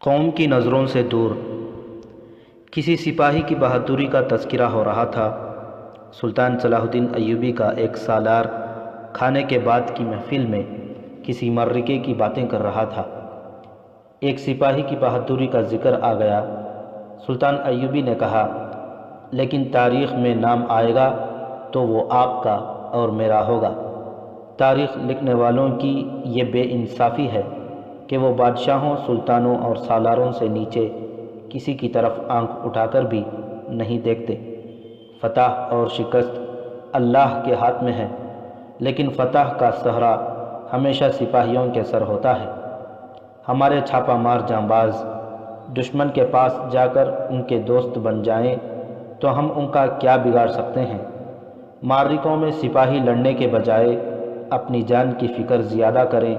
قوم کی نظروں سے دور کسی سپاہی کی بہادری کا تذکرہ ہو رہا تھا۔ سلطان صلاح الدین ایوبی کا ایک سالار کھانے کے بعد کی محفل میں کسی معرکے کی باتیں کر رہا تھا۔ ایک سپاہی کی بہادری کا ذکر آ گیا۔ سلطان ایوبی نے کہا، لیکن تاریخ میں نام آئے گا تو وہ آپ کا اور میرا ہوگا۔ تاریخ لکھنے والوں کی یہ بے انصافی ہے کہ وہ بادشاہوں، سلطانوں اور سالاروں سے نیچے کسی کی طرف آنکھ اٹھا کر بھی نہیں دیکھتے۔ فتح اور شکست اللہ کے ہاتھ میں ہے، لیکن فتح کا سہرا ہمیشہ سپاہیوں کے سر ہوتا ہے۔ ہمارے چھاپہ مار جانباز دشمن کے پاس جا کر ان کے دوست بن جائیں تو ہم ان کا کیا بگاڑ سکتے ہیں؟ معرکوں میں سپاہی لڑنے کے بجائے اپنی جان کی فکر زیادہ کریں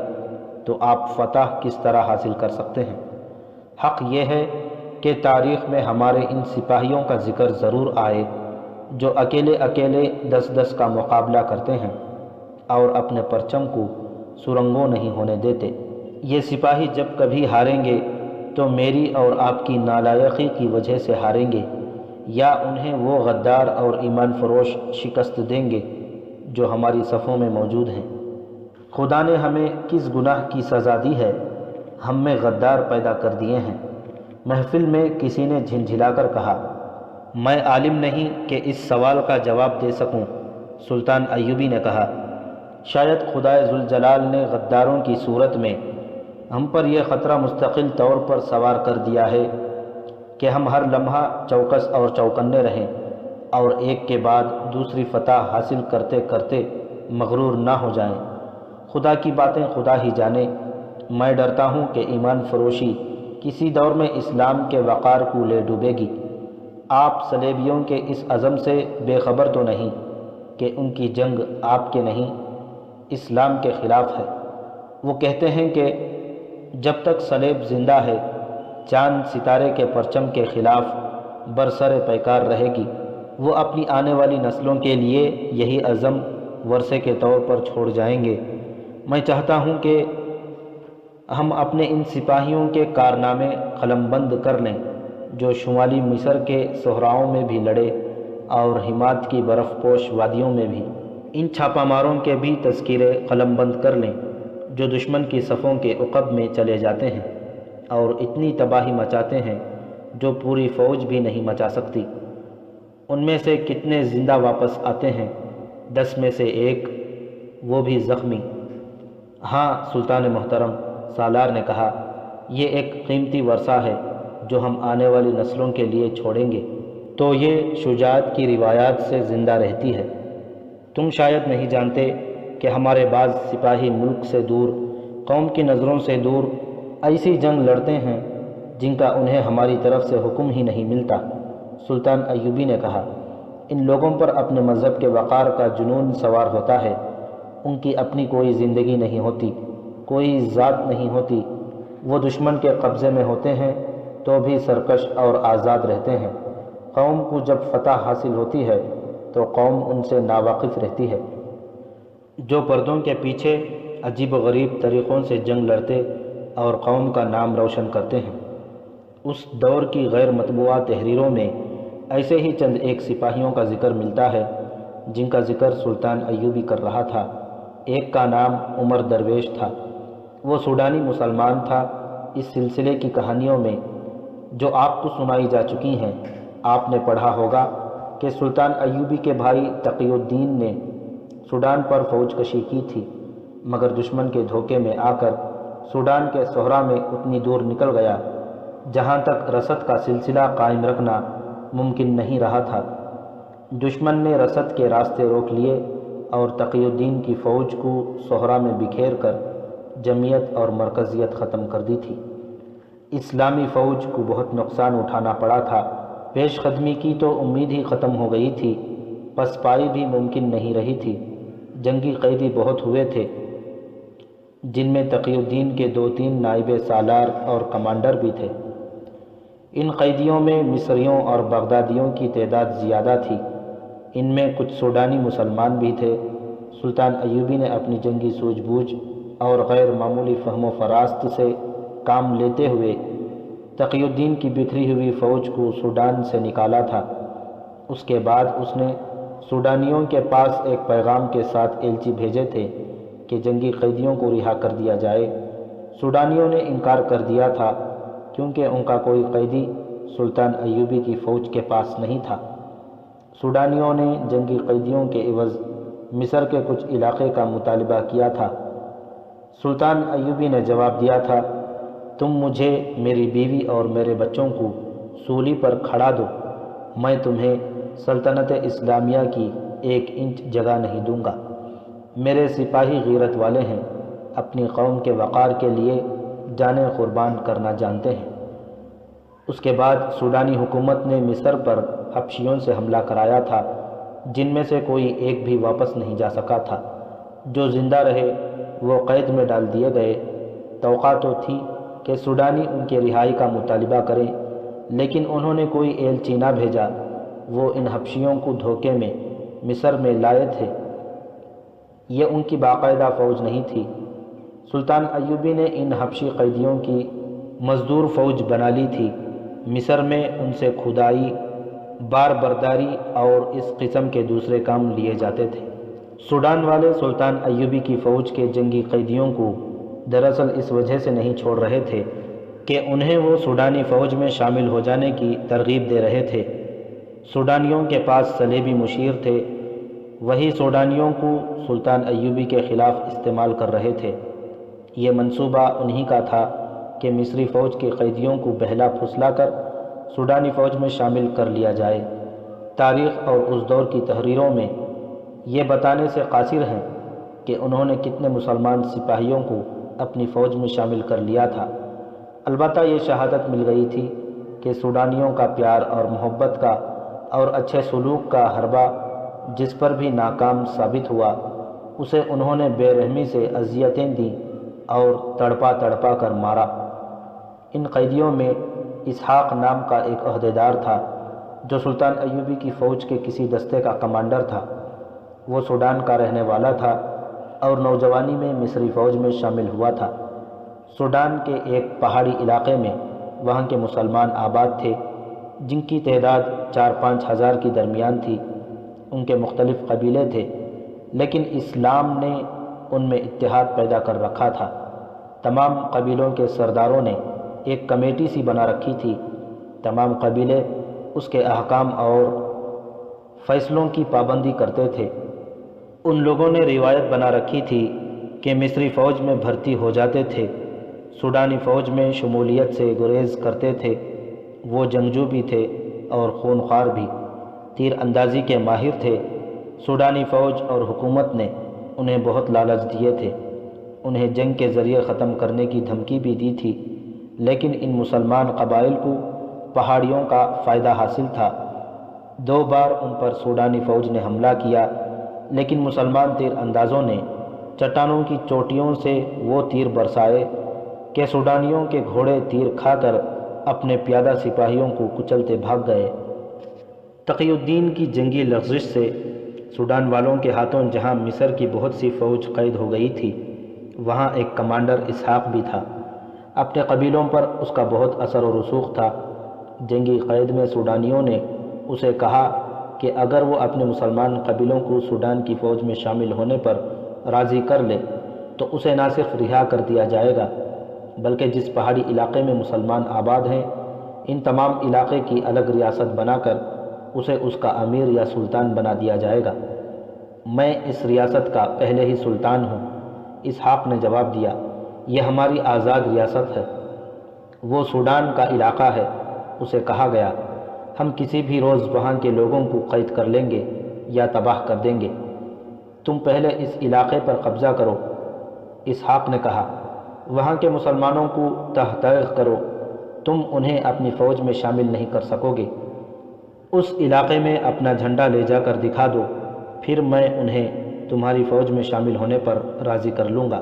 تو آپ فتح کس طرح حاصل کر سکتے ہیں؟ حق یہ ہے کہ تاریخ میں ہمارے ان سپاہیوں کا ذکر ضرور آئے جو اکیلے اکیلے 10 کا مقابلہ کرتے ہیں اور اپنے پرچم کو سرنگوں نہیں ہونے دیتے۔ یہ سپاہی جب کبھی ہاریں گے تو میری اور آپ کی نالائقی کی وجہ سے ہاریں گے، یا انہیں وہ غدار اور ایمان فروش شکست دیں گے جو ہماری صفوں میں موجود ہیں۔ خدا نے ہمیں کس گناہ کی سزا دی ہے؟ ہم میں غدار پیدا کر دیے ہیں۔ محفل میں کسی نے جھنجھلا کر کہا، میں عالم نہیں کہ اس سوال کا جواب دے سکوں۔ سلطان ایوبی نے کہا، شاید خدائے ذوالجلال نے غداروں کی صورت میں ہم پر یہ خطرہ مستقل طور پر سوار کر دیا ہے کہ ہم ہر لمحہ چوکس اور چوکنے رہیں اور ایک کے بعد دوسری فتح حاصل کرتے کرتے مغرور نہ ہو جائیں۔ خدا کی باتیں خدا ہی جانے۔ میں ڈرتا ہوں کہ ایمان فروشی کسی دور میں اسلام کے وقار کو لے ڈوبے گی۔ آپ صلیبیوں کے اس عزم سے بے خبر تو نہیں کہ ان کی جنگ آپ کے نہیں، اسلام کے خلاف ہے۔ وہ کہتے ہیں کہ جب تک صلیب زندہ ہے، چاند ستارے کے پرچم کے خلاف برسر پیکار رہے گی۔ وہ اپنی آنے والی نسلوں کے لیے یہی عزم ورثے کے طور پر چھوڑ جائیں گے۔ میں چاہتا ہوں کہ ہم اپنے ان سپاہیوں کے کارنامے قلم بند کر لیں جو شمالی مصر کے صحراؤں میں بھی لڑے اور ہمات کی برف پوش وادیوں میں بھی۔ ان چھاپہ ماروں کے بھی تذکرے قلم بند کر لیں جو دشمن کی صفوں کے عقب میں چلے جاتے ہیں اور اتنی تباہی مچاتے ہیں جو پوری فوج بھی نہیں مچا سکتی۔ ان میں سے کتنے زندہ واپس آتے ہیں؟ 10 میں سے 1، وہ بھی زخمی۔ ہاں سلطان محترم، سالار نے کہا، یہ ایک قیمتی ورثہ ہے جو ہم آنے والی نسلوں کے لیے چھوڑیں گے تو یہ شجاعت کی روایات سے زندہ رہتی ہے۔ تم شاید نہیں جانتے کہ ہمارے بعض سپاہی ملک سے دور، قوم کی نظروں سے دور ایسی جنگ لڑتے ہیں جن کا انہیں ہماری طرف سے حکم ہی نہیں ملتا۔ سلطان ایوبی نے کہا، ان لوگوں پر اپنے مذہب کے وقار کا جنون سوار ہوتا ہے۔ ان کی اپنی کوئی زندگی نہیں ہوتی، کوئی ذات نہیں ہوتی۔ وہ دشمن کے قبضے میں ہوتے ہیں تو بھی سرکش اور آزاد رہتے ہیں۔ قوم کو جب فتح حاصل ہوتی ہے تو قوم ان سے ناواقف رہتی ہے۔ جو پردوں کے پیچھے عجیب و غریب طریقوں سے جنگ لڑتے اور قوم کا نام روشن کرتے ہیں۔ اس دور کی غیر مطبوعہ تحریروں میں ایسے ہی چند ایک سپاہیوں کا ذکر ملتا ہے جن کا ذکر سلطان ایوبی کر رہا تھا۔ ایک کا نام عمر درویش تھا۔ وہ سوڈانی مسلمان تھا۔ اس سلسلے کی کہانیوں میں جو آپ کو سنائی جا چکی ہیں، آپ نے پڑھا ہوگا کہ سلطان ایوبی کے بھائی تقی الدین نے سوڈان پر فوج کشی کی تھی، مگر دشمن کے دھوکے میں آ کر سوڈان کے صحرا میں اتنی دور نکل گیا جہاں تک رسد کا سلسلہ قائم رکھنا ممکن نہیں رہا تھا۔ دشمن نے رسد کے راستے روک لیے اور تقی الدین کی فوج کو صحرا میں بکھیر کر جمعیت اور مرکزیت ختم کر دی تھی۔ اسلامی فوج کو بہت نقصان اٹھانا پڑا تھا۔ پیش قدمی کی تو امید ہی ختم ہو گئی تھی، پسپائی بھی ممکن نہیں رہی تھی۔ جنگی قیدی بہت ہوئے تھے، جن میں تقی الدین کے 2-3 نائب سالار اور کمانڈر بھی تھے۔ ان قیدیوں میں مصریوں اور بغدادیوں کی تعداد زیادہ تھی۔ ان میں کچھ سوڈانی مسلمان بھی تھے۔ سلطان ایوبی نے اپنی جنگی سوجھ بوجھ اور غیر معمولی فہم و فراست سے کام لیتے ہوئے تقی الدین کی بکھری ہوئی فوج کو سوڈان سے نکالا تھا۔ اس کے بعد اس نے سوڈانیوں کے پاس ایک پیغام کے ساتھ ایلچی بھیجے تھے کہ جنگی قیدیوں کو رہا کر دیا جائے۔ سوڈانیوں نے انکار کر دیا تھا کیونکہ ان کا کوئی قیدی سلطان ایوبی کی فوج کے پاس نہیں تھا۔ سوڈانیوں نے جنگی قیدیوں کے عوض مصر کے کچھ علاقے کا مطالبہ کیا تھا۔ سلطان ایوبی نے جواب دیا تھا، تم مجھے، میری بیوی اور میرے بچوں کو سولی پر کھڑا دو، میں تمہیں سلطنت اسلامیہ کی 1 انچ جگہ نہیں دوں گا۔ میرے سپاہی غیرت والے ہیں، اپنی قوم کے وقار کے لیے جانیں قربان کرنا جانتے ہیں۔ اس کے بعد سوڈانی حکومت نے مصر پر حبشیوں سے حملہ کرایا تھا، جن میں سے کوئی ایک بھی واپس نہیں جا سکا تھا۔ جو زندہ رہے وہ قید میں ڈال دیے گئے۔ توقع تو تھی کہ سوڈانی ان کے رہائی کا مطالبہ کریں، لیکن انہوں نے کوئی ایلچی نہ بھیجا۔ وہ ان حبشیوں کو دھوکے میں مصر میں لائے تھے، یہ ان کی باقاعدہ فوج نہیں تھی۔ سلطان ایوبی نے ان حبشی قیدیوں کی مزدور فوج بنا لی تھی۔ مصر میں ان سے کھدائی، بار برداری اور اس قسم کے دوسرے کام لیے جاتے تھے۔ سوڈان والے سلطان ایوبی کی فوج کے جنگی قیدیوں کو دراصل اس وجہ سے نہیں چھوڑ رہے تھے کہ انہیں وہ سوڈانی فوج میں شامل ہو جانے کی ترغیب دے رہے تھے۔ سوڈانیوں کے پاس صلیبی مشیر تھے، وہی سوڈانیوں کو سلطان ایوبی کے خلاف استعمال کر رہے تھے۔ یہ منصوبہ انہی کا تھا کہ مصری فوج کے قیدیوں کو بہلا پھسلا کر سوڈانی فوج میں شامل کر لیا جائے۔ تاریخ اور اس دور کی تحریروں میں یہ بتانے سے قاصر ہیں کہ انہوں نے کتنے مسلمان سپاہیوں کو اپنی فوج میں شامل کر لیا تھا۔ البتہ یہ شہادت مل گئی تھی کہ سوڈانیوں کا پیار اور محبت کا اور اچھے سلوک کا حربہ جس پر بھی ناکام ثابت ہوا، اسے انہوں نے بے رحمی سے اذیتیں دیں اور تڑپا تڑپا کر مارا۔ ان قیدیوں میں اسحاق نام کا ایک عہدیدار تھا جو سلطان ایوبی کی فوج کے کسی دستے کا کمانڈر تھا۔ وہ سوڈان کا رہنے والا تھا اور نوجوانی میں مصری فوج میں شامل ہوا تھا۔ سوڈان کے ایک پہاڑی علاقے میں وہاں کے مسلمان آباد تھے، جن کی تعداد 4-5 ہزار کی درمیان تھی۔ ان کے مختلف قبیلے تھے، لیکن اسلام نے ان میں اتحاد پیدا کر رکھا تھا۔ تمام قبیلوں کے سرداروں نے ایک کمیٹی سی بنا رکھی تھی۔ تمام قبیلے اس کے احکام اور فیصلوں کی پابندی کرتے تھے۔ ان لوگوں نے روایت بنا رکھی تھی کہ مصری فوج میں بھرتی ہو جاتے تھے، سوڈانی فوج میں شمولیت سے گریز کرتے تھے۔ وہ جنگجو بھی تھے اور خونخوار بھی، تیر اندازی کے ماہر تھے۔ سوڈانی فوج اور حکومت نے انہیں بہت لالچ دیے تھے، انہیں جنگ کے ذریعے ختم کرنے کی دھمکی بھی دی تھی، لیکن ان مسلمان قبائل کو پہاڑیوں کا فائدہ حاصل تھا۔ 2 بار ان پر سوڈانی فوج نے حملہ کیا، لیکن مسلمان تیر اندازوں نے چٹانوں کی چوٹیوں سے وہ تیر برسائے کہ سوڈانیوں کے گھوڑے تیر کھا کر اپنے پیادہ سپاہیوں کو کچلتے بھاگ گئے۔ تقی الدین کی جنگی لغزش سے سوڈان والوں کے ہاتھوں جہاں مصر کی بہت سی فوج قید ہو گئی تھی، وہاں ایک کمانڈر اسحاق بھی تھا۔ اپنے قبیلوں پر اس کا بہت اثر و رسوخ تھا۔ جنگی قید میں سوڈانیوں نے اسے کہا کہ اگر وہ اپنے مسلمان قبیلوں کو سوڈان کی فوج میں شامل ہونے پر راضی کر لے تو اسے نہ صرف رہا کر دیا جائے گا، بلکہ جس پہاڑی علاقے میں مسلمان آباد ہیں، ان تمام علاقے کی الگ ریاست بنا کر اسے اس کا امیر یا سلطان بنا دیا جائے گا۔ میں اس ریاست کا پہلے ہی سلطان ہوں، اسحاق نے جواب دیا۔ یہ ہماری آزاد ریاست ہے، وہ سوڈان کا علاقہ ہے۔ اسے کہا گیا، ہم کسی بھی روز وہاں کے لوگوں کو قید کر لیں گے یا تباہ کر دیں گے، تم پہلے اس علاقے پر قبضہ کرو۔ اسحاق نے کہا، وہاں کے مسلمانوں کو تحقیق کرو، تم انہیں اپنی فوج میں شامل نہیں کر سکو گے۔ اس علاقے میں اپنا جھنڈا لے جا کر دکھا دو، پھر میں انہیں تمہاری فوج میں شامل ہونے پر راضی کر لوں گا۔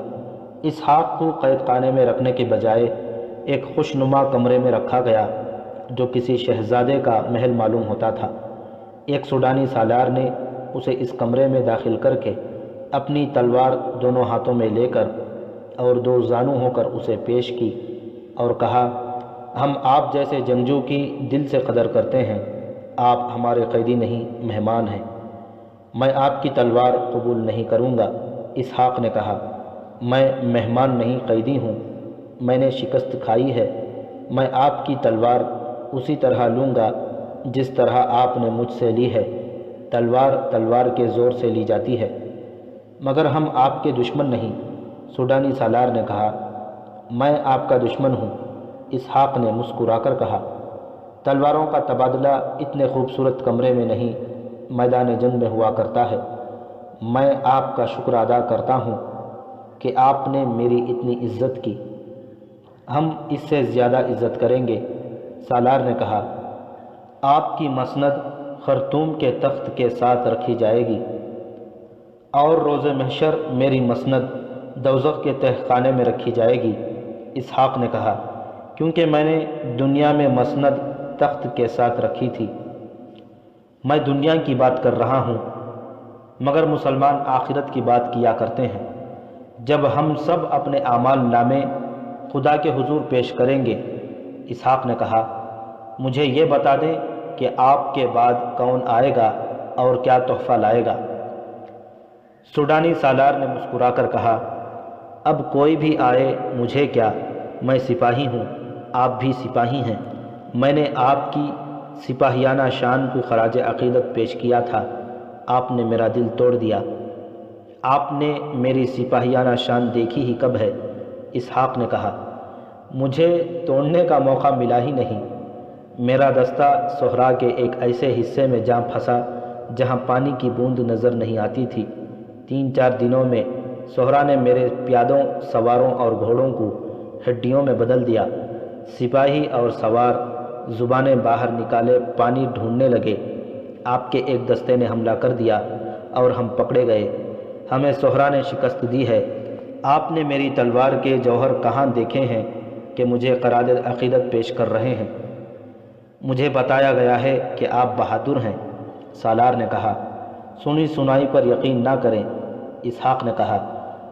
اسحاق کو قید خانے میں رکھنے کے بجائے ایک خوشنما کمرے میں رکھا گیا جو کسی شہزادے کا محل معلوم ہوتا تھا۔ ایک سوڈانی سالار نے اسے اس کمرے میں داخل کر کے اپنی تلوار دونوں ہاتھوں میں لے کر اور 2 زانو ہو کر اسے پیش کی اور کہا، ہم آپ جیسے جنگجو کی دل سے قدر کرتے ہیں، آپ ہمارے قیدی نہیں مہمان ہیں۔ میں آپ کی تلوار قبول نہیں کروں گا۔ اسحاق نے کہا، میں مہمان نہیں قیدی ہوں، میں نے شکست کھائی ہے، میں آپ کی تلوار اسی طرح لوں گا جس طرح آپ نے مجھ سے لی ہے۔ تلوار تلوار کے زور سے لی جاتی ہے، مگر ہم آپ کے دشمن نہیں۔ سوڈانی سالار نے کہا، میں آپ کا دشمن ہوں۔ اسحاق نے مسکرا کر کہا، تلواروں کا تبادلہ اتنے خوبصورت کمرے میں نہیں، میدان جنگ میں ہوا کرتا ہے۔ میں آپ کا شکر ادا کرتا ہوں کہ آپ نے میری اتنی عزت کی۔ ہم اس سے زیادہ عزت کریں گے۔ سالار نے کہا، آپ کی مسند خرطوم کے تخت کے ساتھ رکھی جائے گی، اور روز محشر میری مسند دوزخ کے تہ خانے میں رکھی جائے گی۔ اسحاق نے کہا، کیونکہ میں نے دنیا میں مسند تخت کے ساتھ رکھی تھی۔ میں دنیا کی بات کر رہا ہوں، مگر مسلمان آخرت کی بات کیا کرتے ہیں۔ جب ہم سب اپنے اعمال نامے خدا کے حضور پیش کریں گے۔ اسحاق نے کہا، مجھے یہ بتا دیں کہ آپ کے بعد کون آئے گا اور کیا تحفہ لائے گا؟ سوڈانی سالار نے مسکرا کر کہا، اب کوئی بھی آئے مجھے کیا، میں سپاہی ہوں، آپ بھی سپاہی ہیں۔ میں نے آپ کی سپاہیانہ شان کو خراج عقیدت پیش کیا تھا، آپ نے میرا دل توڑ دیا۔ آپ نے میری سپاہیانہ شان دیکھی ہی کب ہے؟ اسحاق نے کہا، مجھے توڑنے کا موقع ملا ہی نہیں۔ میرا دستہ صحرا کے ایک ایسے حصے میں جا پھنسا جہاں پانی کی بوند نظر نہیں آتی تھی۔ 3-4 دنوں میں صحرا نے میرے پیادوں، سواروں اور گھوڑوں کو ہڈیوں میں بدل دیا۔ سپاہی اور سوار زبانیں باہر نکالے پانی ڈھونڈنے لگے۔ آپ کے ایک دستے نے حملہ کر دیا اور ہم پکڑے گئے۔ ہمیں صحرا نے شکست دی ہے۔ آپ نے میری تلوار کے جوہر کہاں دیکھے ہیں کہ مجھے خراج عقیدت پیش کر رہے ہیں؟ مجھے بتایا گیا ہے کہ آپ بہادر ہیں۔ سالار نے کہا، سنی سنائی پر یقین نہ کریں۔ اسحاق نے کہا،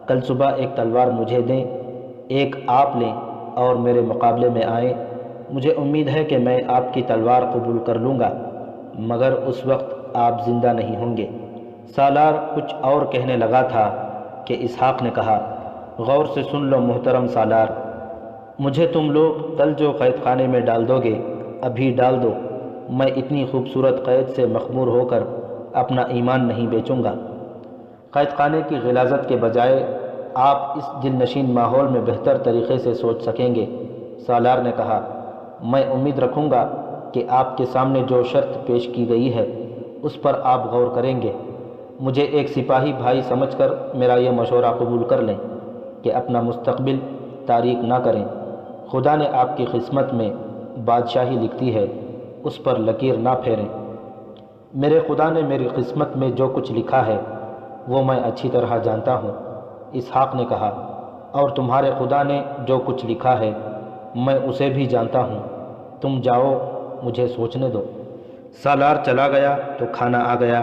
کل صبح ایک تلوار مجھے دیں، ایک آپ لیں اور میرے مقابلے میں آئیں۔ مجھے امید ہے کہ میں آپ کی تلوار قبول کر لوں گا، مگر اس وقت آپ زندہ نہیں ہوں گے۔ سالار کچھ اور کہنے لگا تھا کہ اسحاق نے کہا، غور سے سن لو محترم سالار، مجھے تم لوگ کل جو قید خانے میں ڈال دو گے ابھی ڈال دو۔ میں اتنی خوبصورت قید سے مخمور ہو کر اپنا ایمان نہیں بیچوں گا۔ قید خانے کی غلاظت کے بجائے آپ اس دل نشین ماحول میں بہتر طریقے سے سوچ سکیں گے۔ سالار نے کہا، میں امید رکھوں گا کہ آپ کے سامنے جو شرط پیش کی گئی ہے اس پر آپ غور کریں گے۔ مجھے ایک سپاہی بھائی سمجھ کر میرا یہ مشورہ قبول کر لیں کہ اپنا مستقبل تاریک نہ کریں۔ خدا نے آپ کی قسمت میں بادشاہی لکھتی ہے، اس پر لکیر نہ پھیریں۔ میرے خدا نے میری قسمت میں جو کچھ لکھا ہے وہ میں اچھی طرح جانتا ہوں۔ اسحاق نے کہا، اور تمہارے خدا نے جو کچھ لکھا ہے میں اسے بھی جانتا ہوں۔ تم جاؤ، مجھے سوچنے دو۔ سالار چلا گیا تو کھانا آ گیا۔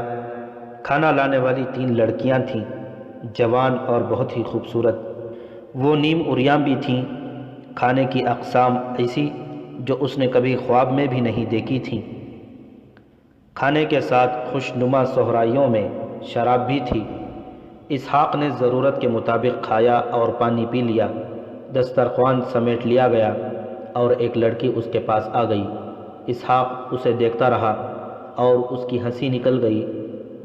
کھانا لانے والی 3 لڑکیاں تھیں، جوان اور بہت ہی خوبصورت۔ وہ نیم عریاں بھی تھیں، کھانے کی اقسام ایسی جو اس نے کبھی خواب میں بھی نہیں دیکھی تھیں۔ کھانے کے ساتھ خوشنما صحرائیوں میں شراب بھی تھی۔ اسحاق نے ضرورت کے مطابق کھایا اور پانی پی لیا۔ دسترخوان سمیٹ لیا گیا اور ایک لڑکی اس کے پاس آ گئی۔ اسحاق اسے دیکھتا رہا اور اس کی ہنسی نکل گئی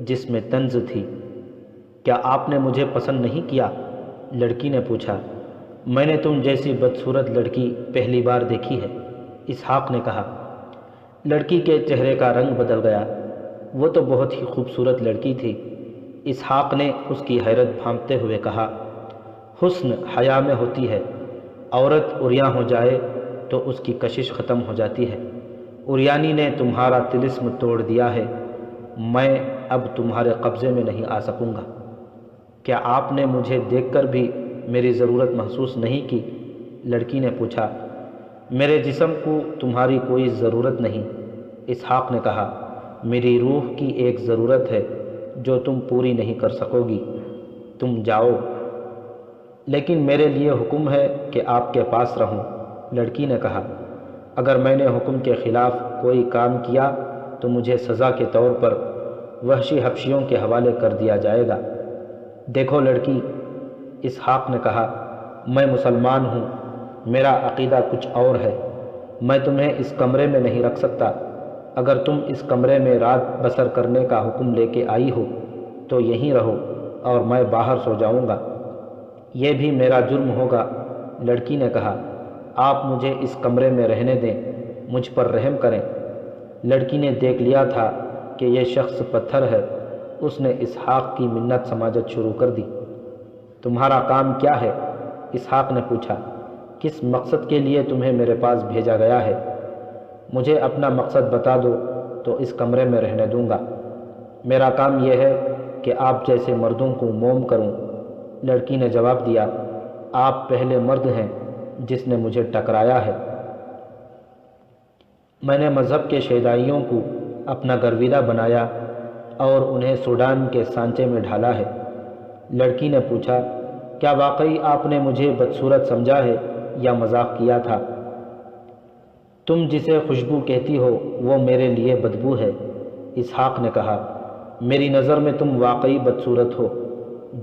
جس میں طنز تھی۔ کیا آپ نے مجھے پسند نہیں کیا؟ لڑکی نے پوچھا۔ میں نے تم جیسی بدصورت لڑکی پہلی بار دیکھی ہے، اسحاق نے کہا۔ لڑکی کے چہرے کا رنگ بدل گیا۔ وہ تو بہت ہی خوبصورت لڑکی تھی۔ اسحاق نے اس کی حیرت بھانپتے ہوئے کہا، حسن حیا میں ہوتی ہے۔ عورت عریاں ہو جائے تو اس کی کشش ختم ہو جاتی ہے۔ عریانی نے تمہارا طلسم توڑ دیا ہے، میں اب تمہارے قبضے میں نہیں آ سکوں گا۔ کیا آپ نے مجھے دیکھ کر بھی میری ضرورت محسوس نہیں کی؟ لڑکی نے پوچھا۔ میرے جسم کو تمہاری کوئی ضرورت نہیں، اسحاق نے کہا۔ میری روح کی ایک ضرورت ہے جو تم پوری نہیں کر سکو گی۔ تم جاؤ، لیکن میرے لیے حکم ہے کہ آپ کے پاس رہوں، لڑکی نے کہا۔ اگر میں نے حکم کے خلاف کوئی کام کیا تو مجھے سزا کے طور پر وحشی حبشیوں کے حوالے کر دیا جائے گا۔ دیکھو لڑکی، اسحاق نے کہا، میں مسلمان ہوں، میرا عقیدہ کچھ اور ہے، میں تمہیں اس کمرے میں نہیں رکھ سکتا۔ اگر تم اس کمرے میں رات بسر کرنے کا حکم لے کے آئی ہو تو یہیں رہو اور میں باہر سو جاؤں گا، یہ بھی میرا جرم ہوگا۔ لڑکی نے کہا، آپ مجھے اس کمرے میں رہنے دیں، مجھ پر رحم کریں۔ لڑکی نے دیکھ لیا تھا کہ یہ شخص پتھر ہے، اس نے اسحاق کی منت سماجت شروع کر دی۔ تمہارا کام کیا ہے؟ اسحاق نے پوچھا، کس مقصد کے لیے تمہیں میرے پاس بھیجا گیا ہے؟ مجھے اپنا مقصد بتا دو تو اس کمرے میں رہنے دوں گا۔ میرا کام یہ ہے کہ آپ جیسے مردوں کو موم کروں۔ لڑکی نے جواب دیا، آپ پہلے مرد ہیں جس نے مجھے ٹکرایا ہے۔ میں نے مذہب کے شیدائیوں کو اپنا گرویدہ بنایا اور انہیں سوڈان کے سانچے میں ڈھالا ہے۔ لڑکی نے پوچھا، کیا واقعی آپ نے مجھے بدصورت سمجھا ہے یا مذاق کیا تھا؟ تم جسے خوشبو کہتی ہو وہ میرے لیے بدبو ہے۔ اسحاق نے کہا، میری نظر میں تم واقعی بدصورت ہو۔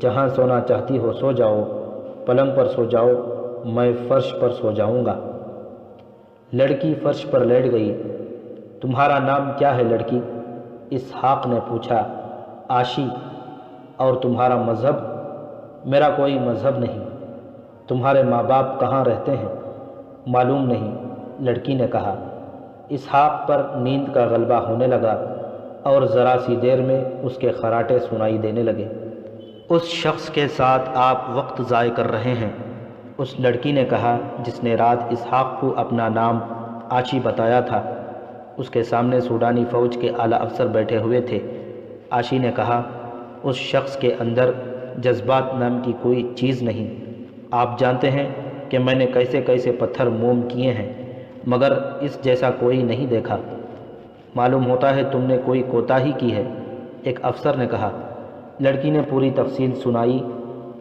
جہاں سونا چاہتی ہو سو جاؤ، پلنگ پر سو جاؤ، میں فرش پر سو جاؤں گا۔ لڑکی فرش پر لیٹ گئی۔ تمہارا نام کیا ہے لڑکی؟ اسحاق نے پوچھا۔ عاشی۔ اور تمہارا مذہب؟ میرا کوئی مذہب نہیں۔ تمہارے ماں باپ کہاں رہتے ہیں؟ معلوم نہیں، لڑکی نے کہا۔ اسحاق پر نیند کا غلبہ ہونے لگا اور ذرا سی دیر میں اس کے خراٹے سنائی دینے لگے۔ اس شخص کے ساتھ آپ وقت ضائع کر رہے ہیں، اس لڑکی نے کہا جس نے رات اسحاق کو اپنا نام عاشی بتایا تھا۔ اس کے سامنے سوڈانی فوج کے اعلیٰ افسر بیٹھے ہوئے تھے۔ عاشی نے کہا، اس شخص کے اندر جذبات نام کی کوئی چیز نہیں۔ آپ جانتے ہیں کہ میں نے کیسے کیسے پتھر موم کیے ہیں، مگر اس جیسا کوئی نہیں دیکھا۔ معلوم ہوتا ہے تم نے کوئی کوتاہی کی ہے، ایک افسر نے کہا۔ لڑکی نے پوری تفصیل سنائی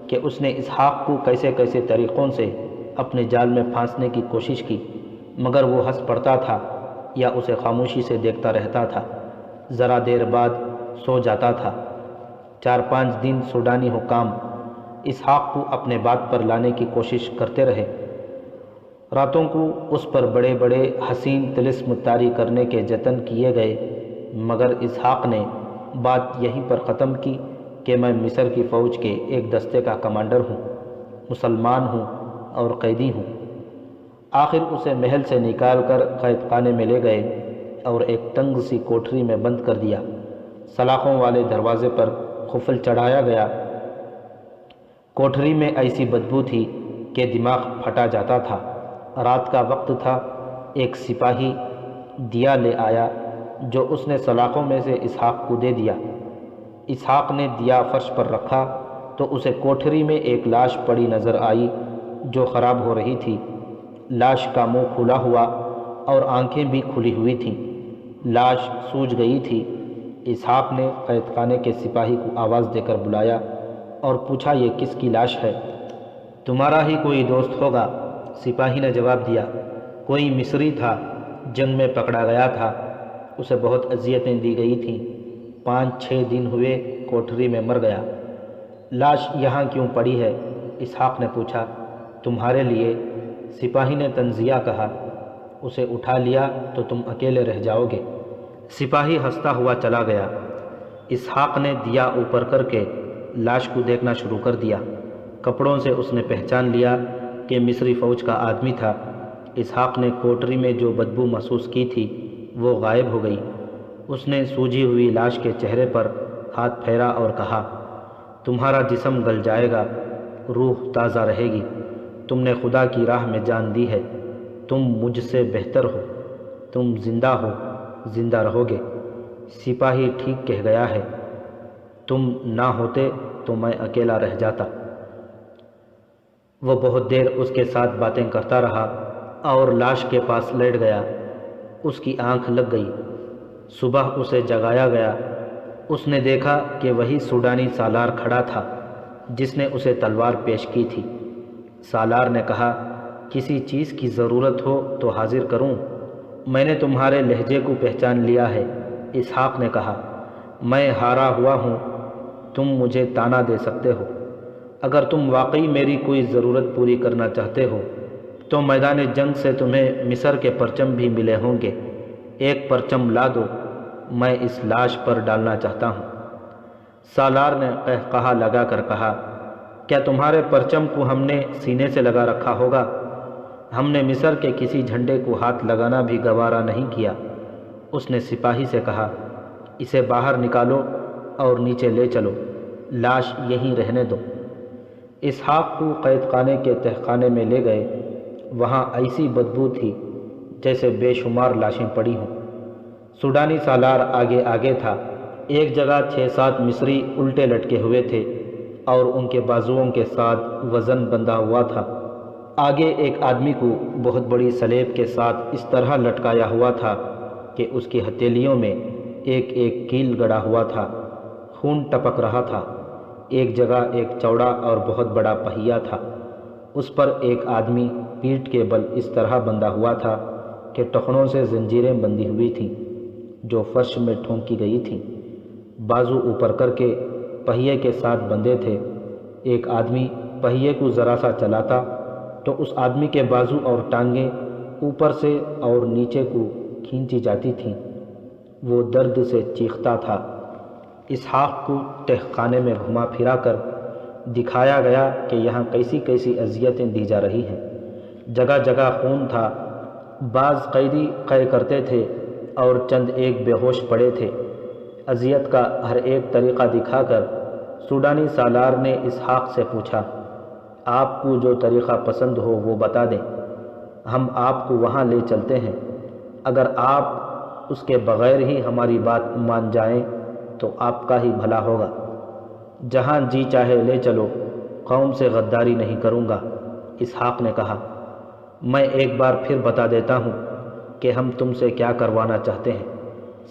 کہ اس نے اسحاق کو کیسے کیسے طریقوں سے اپنے جال میں پھانسنے کی کوشش کی، مگر وہ ہنس پڑتا تھا یا اسے خاموشی سے دیکھتا رہتا تھا، ذرا دیر بعد سو جاتا تھا۔ 4-5 دن سوڈانی حکام اسحاق کو اپنے بات پر لانے کی کوشش کرتے رہے۔ راتوں کو اس پر بڑے بڑے حسین طلسم طاری کرنے کے جتن کیے گئے، مگر اسحاق نے بات یہیں پر ختم کی کہ میں مصر کی فوج کے ایک دستے کا کمانڈر ہوں، مسلمان ہوں اور قیدی ہوں۔ آخر اسے محل سے نکال کر قید خانے میں لے گئے اور ایک تنگ سی کوٹری میں بند کر دیا۔ سلاخوں والے دروازے پر قفل چڑھایا گیا۔ کوٹری میں ایسی بدبو تھی کہ دماغ پھٹا جاتا تھا۔ رات کا وقت تھا۔ ایک سپاہی دیا لے آیا جو اس نے سلاخوں میں سے اسحاق کو دے دیا۔ اسحاق نے دیا فرش پر رکھا تو اسے کوٹری میں ایک لاش پڑی نظر آئی جو خراب ہو رہی تھی۔ لاش کا منہ کھلا ہوا اور آنکھیں بھی کھلی ہوئی تھیں۔ لاش سوج گئی تھی۔ اسحاق نے قید خانے کے سپاہی کو آواز دے کر بلایا اور پوچھا، یہ کس کی لاش ہے؟ تمہارا ہی کوئی دوست ہوگا، سپاہی نے جواب دیا۔ کوئی مصری تھا، جنگ میں پکڑا گیا تھا، اسے بہت اذیتیں دی گئی تھیں، 5-6 دن ہوئے کوٹری میں مر گیا۔ لاش یہاں کیوں پڑی ہے؟ اسحاق نے پوچھا۔ تمہارے لیے، سپاہی نے تنزیہ کہا۔ اسے اٹھا لیا تو تم اکیلے رہ جاؤ گے۔ سپاہی ہنستا ہوا چلا گیا۔ اسحاق نے دیا اوپر کر کے لاش کو دیکھنا شروع کر دیا۔ کپڑوں سے اس نے پہچان لیا کہ مصری فوج کا آدمی تھا۔ اسحاق نے کوٹری میں جو بدبو محسوس کی تھی وہ غائب ہو گئی۔ اس نے سوجی ہوئی لاش کے چہرے پر ہاتھ پھیرا اور کہا، تمہارا جسم گل جائے گا، روح تازہ رہے گی۔ تم نے خدا کی راہ میں جان دی ہے، تم مجھ سے بہتر ہو، تم زندہ ہو، زندہ رہو گے۔ سپاہی ٹھیک کہہ گیا ہے، تم نہ ہوتے تو میں اکیلا رہ جاتا۔ وہ بہت دیر اس کے ساتھ باتیں کرتا رہا اور لاش کے پاس لیٹ گیا۔ اس کی آنکھ لگ گئی۔ صبح اسے جگایا گیا۔ اس نے دیکھا کہ وہی سوڈانی سالار کھڑا تھا جس نے اسے تلوار پیش کی تھی۔ سالار نے کہا، کسی چیز کی ضرورت ہو تو حاضر کروں؟ میں نے تمہارے لہجے کو پہچان لیا ہے۔ اسحاق نے کہا، میں ہارا ہوا ہوں، تم مجھے طعنہ دے سکتے ہو۔ اگر تم واقعی میری کوئی ضرورت پوری کرنا چاہتے ہو تو میدان جنگ سے تمہیں مصر کے پرچم بھی ملے ہوں گے۔ ایک پرچم لا دو، میں اس لاش پر ڈالنا چاہتا ہوں۔ سالار نے قہقہا لگا کر کہا، کیا تمہارے پرچم کو ہم نے سینے سے لگا رکھا ہوگا؟ ہم نے مصر کے کسی جھنڈے کو ہاتھ لگانا بھی گوارا نہیں کیا۔ اس نے سپاہی سے کہا، اسے باہر نکالو اور نیچے لے چلو، لاش یہیں رہنے دو۔ اسحاق کو قید خانے کے تہخانے میں لے گئے۔ وہاں ایسی بدبو تھی جیسے بے شمار لاشیں پڑی ہوں۔ سوڈانی سالار آگے آگے تھا۔ ایک جگہ 6-7 مصری الٹے لٹکے ہوئے تھے اور ان کے بازوؤں کے ساتھ وزن بندھا ہوا تھا۔ آگے ایک آدمی کو بہت بڑی سلیب کے ساتھ اس طرح لٹکایا ہوا تھا کہ اس کی ہتھیلیوں میں ایک ایک کیل گڑا ہوا تھا، خون ٹپک رہا تھا۔ ایک جگہ ایک چوڑا اور بہت بڑا پہیا تھا، اس پر ایک آدمی پیٹھ کے بل اس طرح بندھا ہوا تھا کہ ٹخنوں سے زنجیریں بندھی ہوئی تھیں جو فرش میں ٹھونکی گئی تھیں۔ بازو اوپر کر کے پہیے کے ساتھ بندھے تھے۔ ایک آدمی پہیے کو ذرا سا چلاتا تو اس آدمی کے بازو اور ٹانگیں اوپر سے اور نیچے کو کھینچی جاتی تھیں۔ وہ درد سے چیختا تھا۔ اسحاق کو تہخانے میں گھما پھرا کر دکھایا گیا کہ یہاں کیسی کیسی اذیتیں دی جا رہی ہیں۔ جگہ جگہ خون تھا۔ بعض قیدی قے کرتے تھے اور چند ایک بے ہوش پڑے تھے۔ اذیت کا ہر ایک طریقہ دکھا کر سوڈانی سالار نے اسحاق سے پوچھا، آپ کو جو طریقہ پسند ہو وہ بتا دیں، ہم آپ کو وہاں لے چلتے ہیں۔ اگر آپ اس کے بغیر ہی ہماری بات مان جائیں تو آپ کا ہی بھلا ہوگا۔ جہاں جی چاہے لے چلو، قوم سے غداری نہیں کروں گا۔ اسحاق نے کہا، میں ایک بار پھر بتا دیتا ہوں کہ ہم تم سے کیا کروانا چاہتے ہیں۔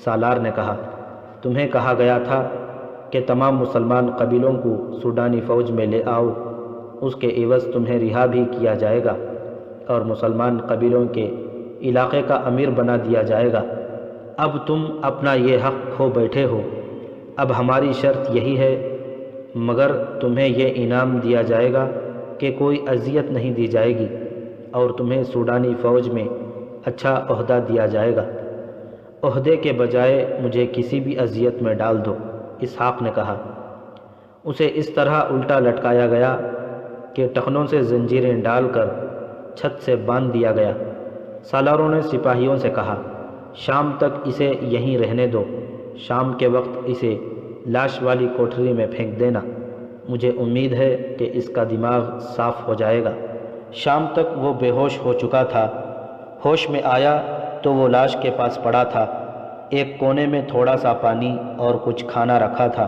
سالار نے کہا، تمہیں کہا گیا تھا کہ تمام مسلمان قبیلوں کو سوڈانی فوج میں لے آؤ، اس کے عوض تمہیں رہا بھی کیا جائے گا اور مسلمان قبیلوں کے علاقے کا امیر بنا دیا جائے گا۔ اب تم اپنا یہ حق کھو بیٹھے ہو۔ اب ہماری شرط یہی ہے، مگر تمہیں یہ انعام دیا جائے گا کہ کوئی اذیت نہیں دی جائے گی اور تمہیں سوڈانی فوج میں اچھا عہدہ دیا جائے گا۔ عہدے کے بجائے مجھے کسی بھی اذیت میں ڈال دو۔ اسحاق نے کہا۔ اسے اس طرح الٹا لٹکایا گیا کہ ٹخنوں سے زنجیریں ڈال کر چھت سے باندھ دیا گیا۔ سالاروں نے سپاہیوں سے کہا، شام تک اسے یہیں رہنے دو، شام کے وقت اسے لاش والی کوٹھری میں پھینک دینا۔ مجھے امید ہے کہ اس کا دماغ صاف ہو جائے گا۔ شام تک وہ بے ہوش ہو چکا تھا۔ ہوش میں آیا تو وہ لاش کے پاس پڑا تھا۔ ایک کونے میں تھوڑا سا پانی اور کچھ کھانا رکھا تھا۔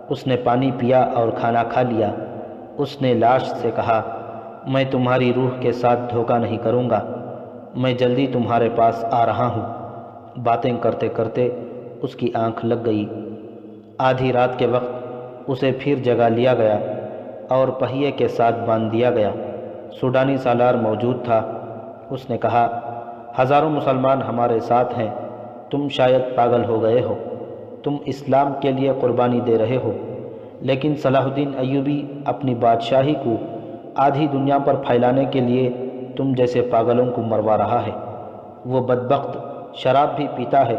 اس نے پانی پیا اور کھانا کھا لیا۔ اس نے لاش سے کہا، میں تمہاری روح کے ساتھ دھوکہ نہیں کروں گا، میں جلدی تمہارے پاس آ رہا ہوں۔ باتیں کرتے کرتے اس کی آنکھ لگ گئی۔ آدھی رات کے وقت اسے پھر جگا لیا گیا اور پہیے کے ساتھ باندھ دیا گیا۔ سوڈانی سالار موجود تھا۔ اس نے کہا، ہزاروں مسلمان ہمارے ساتھ ہیں، تم شاید پاگل ہو گئے ہو، تم اسلام کے لیے قربانی دے رہے ہو، لیکن صلاح الدین ایوبی اپنی بادشاہی کو آدھی دنیا پر پھیلانے کے لیے تم جیسے پاگلوں کو مروا رہا ہے۔ وہ بدبخت شراب بھی پیتا ہے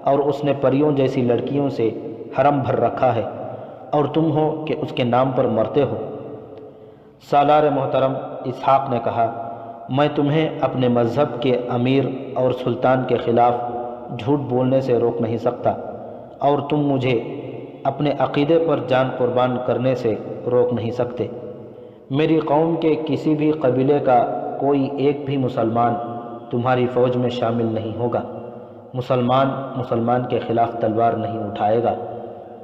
اور اس نے پریوں جیسی لڑکیوں سے حرم بھر رکھا ہے، اور تم ہو کہ اس کے نام پر مرتے ہو۔ سالار محترم، اسحاق نے کہا، میں تمہیں اپنے مذہب کے امیر اور سلطان کے خلاف جھوٹ بولنے سے روک نہیں سکتا، اور تم مجھے اپنے عقیدے پر جان قربان کرنے سے روک نہیں سکتے۔ میری قوم کے کسی بھی قبیلے کا کوئی ایک بھی مسلمان تمہاری فوج میں شامل نہیں ہوگا۔ مسلمان کے خلاف تلوار نہیں اٹھائے گا۔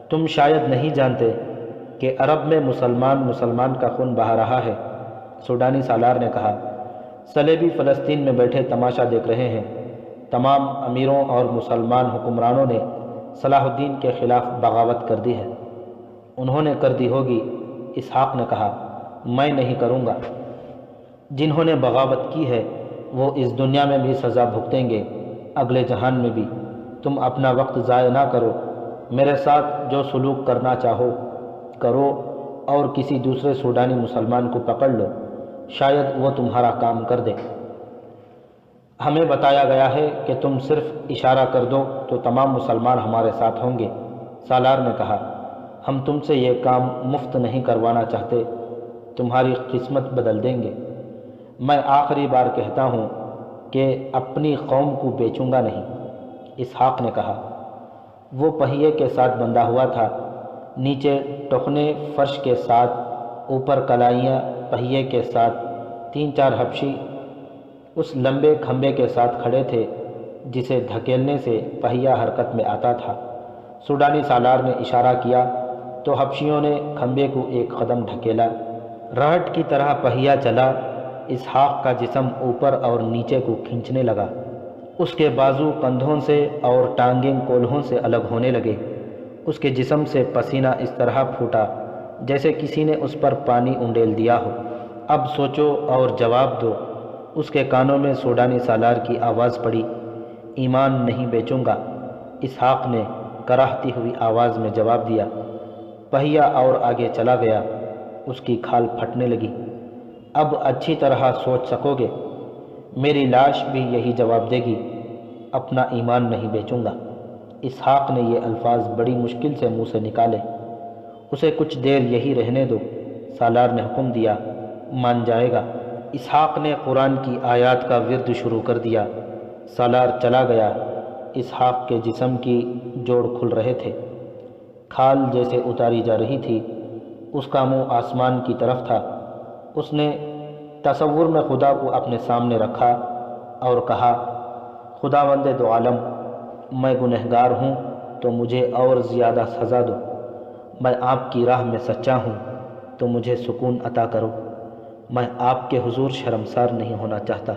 تم شاید نہیں جانتے کہ عرب میں مسلمان کا خون بہا رہا ہے۔ سوڈانی سالار نے کہا، صلیبی فلسطین میں بیٹھے تماشا دیکھ رہے ہیں۔ تمام امیروں اور مسلمان حکمرانوں نے صلاح الدین کے خلاف بغاوت کر دی ہے۔ انہوں نے کر دی ہوگی۔ اسحاق نے کہا، میں نہیں کروں گا۔ جنہوں نے بغاوت کی ہے وہ اس دنیا میں بھی سزا بھگتیں گے۔ اگلے جہان میں بھی تم اپنا وقت ضائع نہ کرو، میرے ساتھ جو سلوک کرنا چاہو کرو، اور کسی دوسرے سوڈانی مسلمان کو پکڑ لو، شاید وہ تمہارا کام کر دے۔ ہمیں بتایا گیا ہے کہ تم صرف اشارہ کر دو تو تمام مسلمان ہمارے ساتھ ہوں گے۔ سالار نے کہا، ہم تم سے یہ کام مفت نہیں کروانا چاہتے، تمہاری قسمت بدل دیں گے۔ میں آخری بار کہتا ہوں کہ اپنی قوم کو بیچوں گا نہیں۔ اسحاق نے کہا، وہ پہیے کے ساتھ بندھا ہوا تھا، نیچے ٹخنے فرش کے ساتھ، اوپر کلائیاں پہیے کے ساتھ، 3-4 حبشی اس لمبے کھمبے کے ساتھ کھڑے تھے جسے دھکیلنے سے پہیہ حرکت میں آتا تھا۔ سوڈانی سالار نے اشارہ کیا تو حبشیوں نے کھمبے کو ایک قدم ڈھکیلا، رہٹ کی طرح پہیہ چلا۔ اسحاق کا جسم اوپر اور نیچے کو کھینچنے لگا، اس کے بازو کندھوں سے اور ٹانگیں کولہوں سے الگ ہونے لگے، اس کے جسم سے پسینہ اس طرح پھوٹا جیسے کسی نے اس پر پانی انڈیل دیا ہو۔ اب سوچو اور جواب دو۔ اس کے کانوں میں سوڈانی سالار کی آواز پڑی، ایمان نہیں بیچوں گا۔ اسحاق نے کراہتی ہوئی آواز میں جواب دیا۔ پہیہ اور آگے چلا گیا، اس کی کھال پھٹنے لگی۔ اب اچھی طرح سوچ سکو گے، میری لاش بھی یہی جواب دے گی، اپنا ایمان نہیں بیچوں گا۔ اسحاق نے یہ الفاظ بڑی مشکل سے منہ سے نکالے۔ اسے کچھ دیر یہی رہنے دو، سالار نے حکم دیا، مان جائے گا۔ اسحاق نے قرآن کی آیات کا ورد شروع کر دیا۔ سالار چلا گیا۔ اسحاق کے جسم کی جوڑ کھل رہے تھے، کھال جیسے اتاری جا رہی تھی، اس کا منہ آسمان کی طرف تھا۔ اس نے تصور میں خدا کو اپنے سامنے رکھا اور کہا، خداوند دو عالم، میں گنہگار ہوں تو مجھے اور زیادہ سزا دو، میں آپ کی راہ میں سچا ہوں تو مجھے سکون عطا کرو، میں آپ کے حضور شرمسار نہیں ہونا چاہتا۔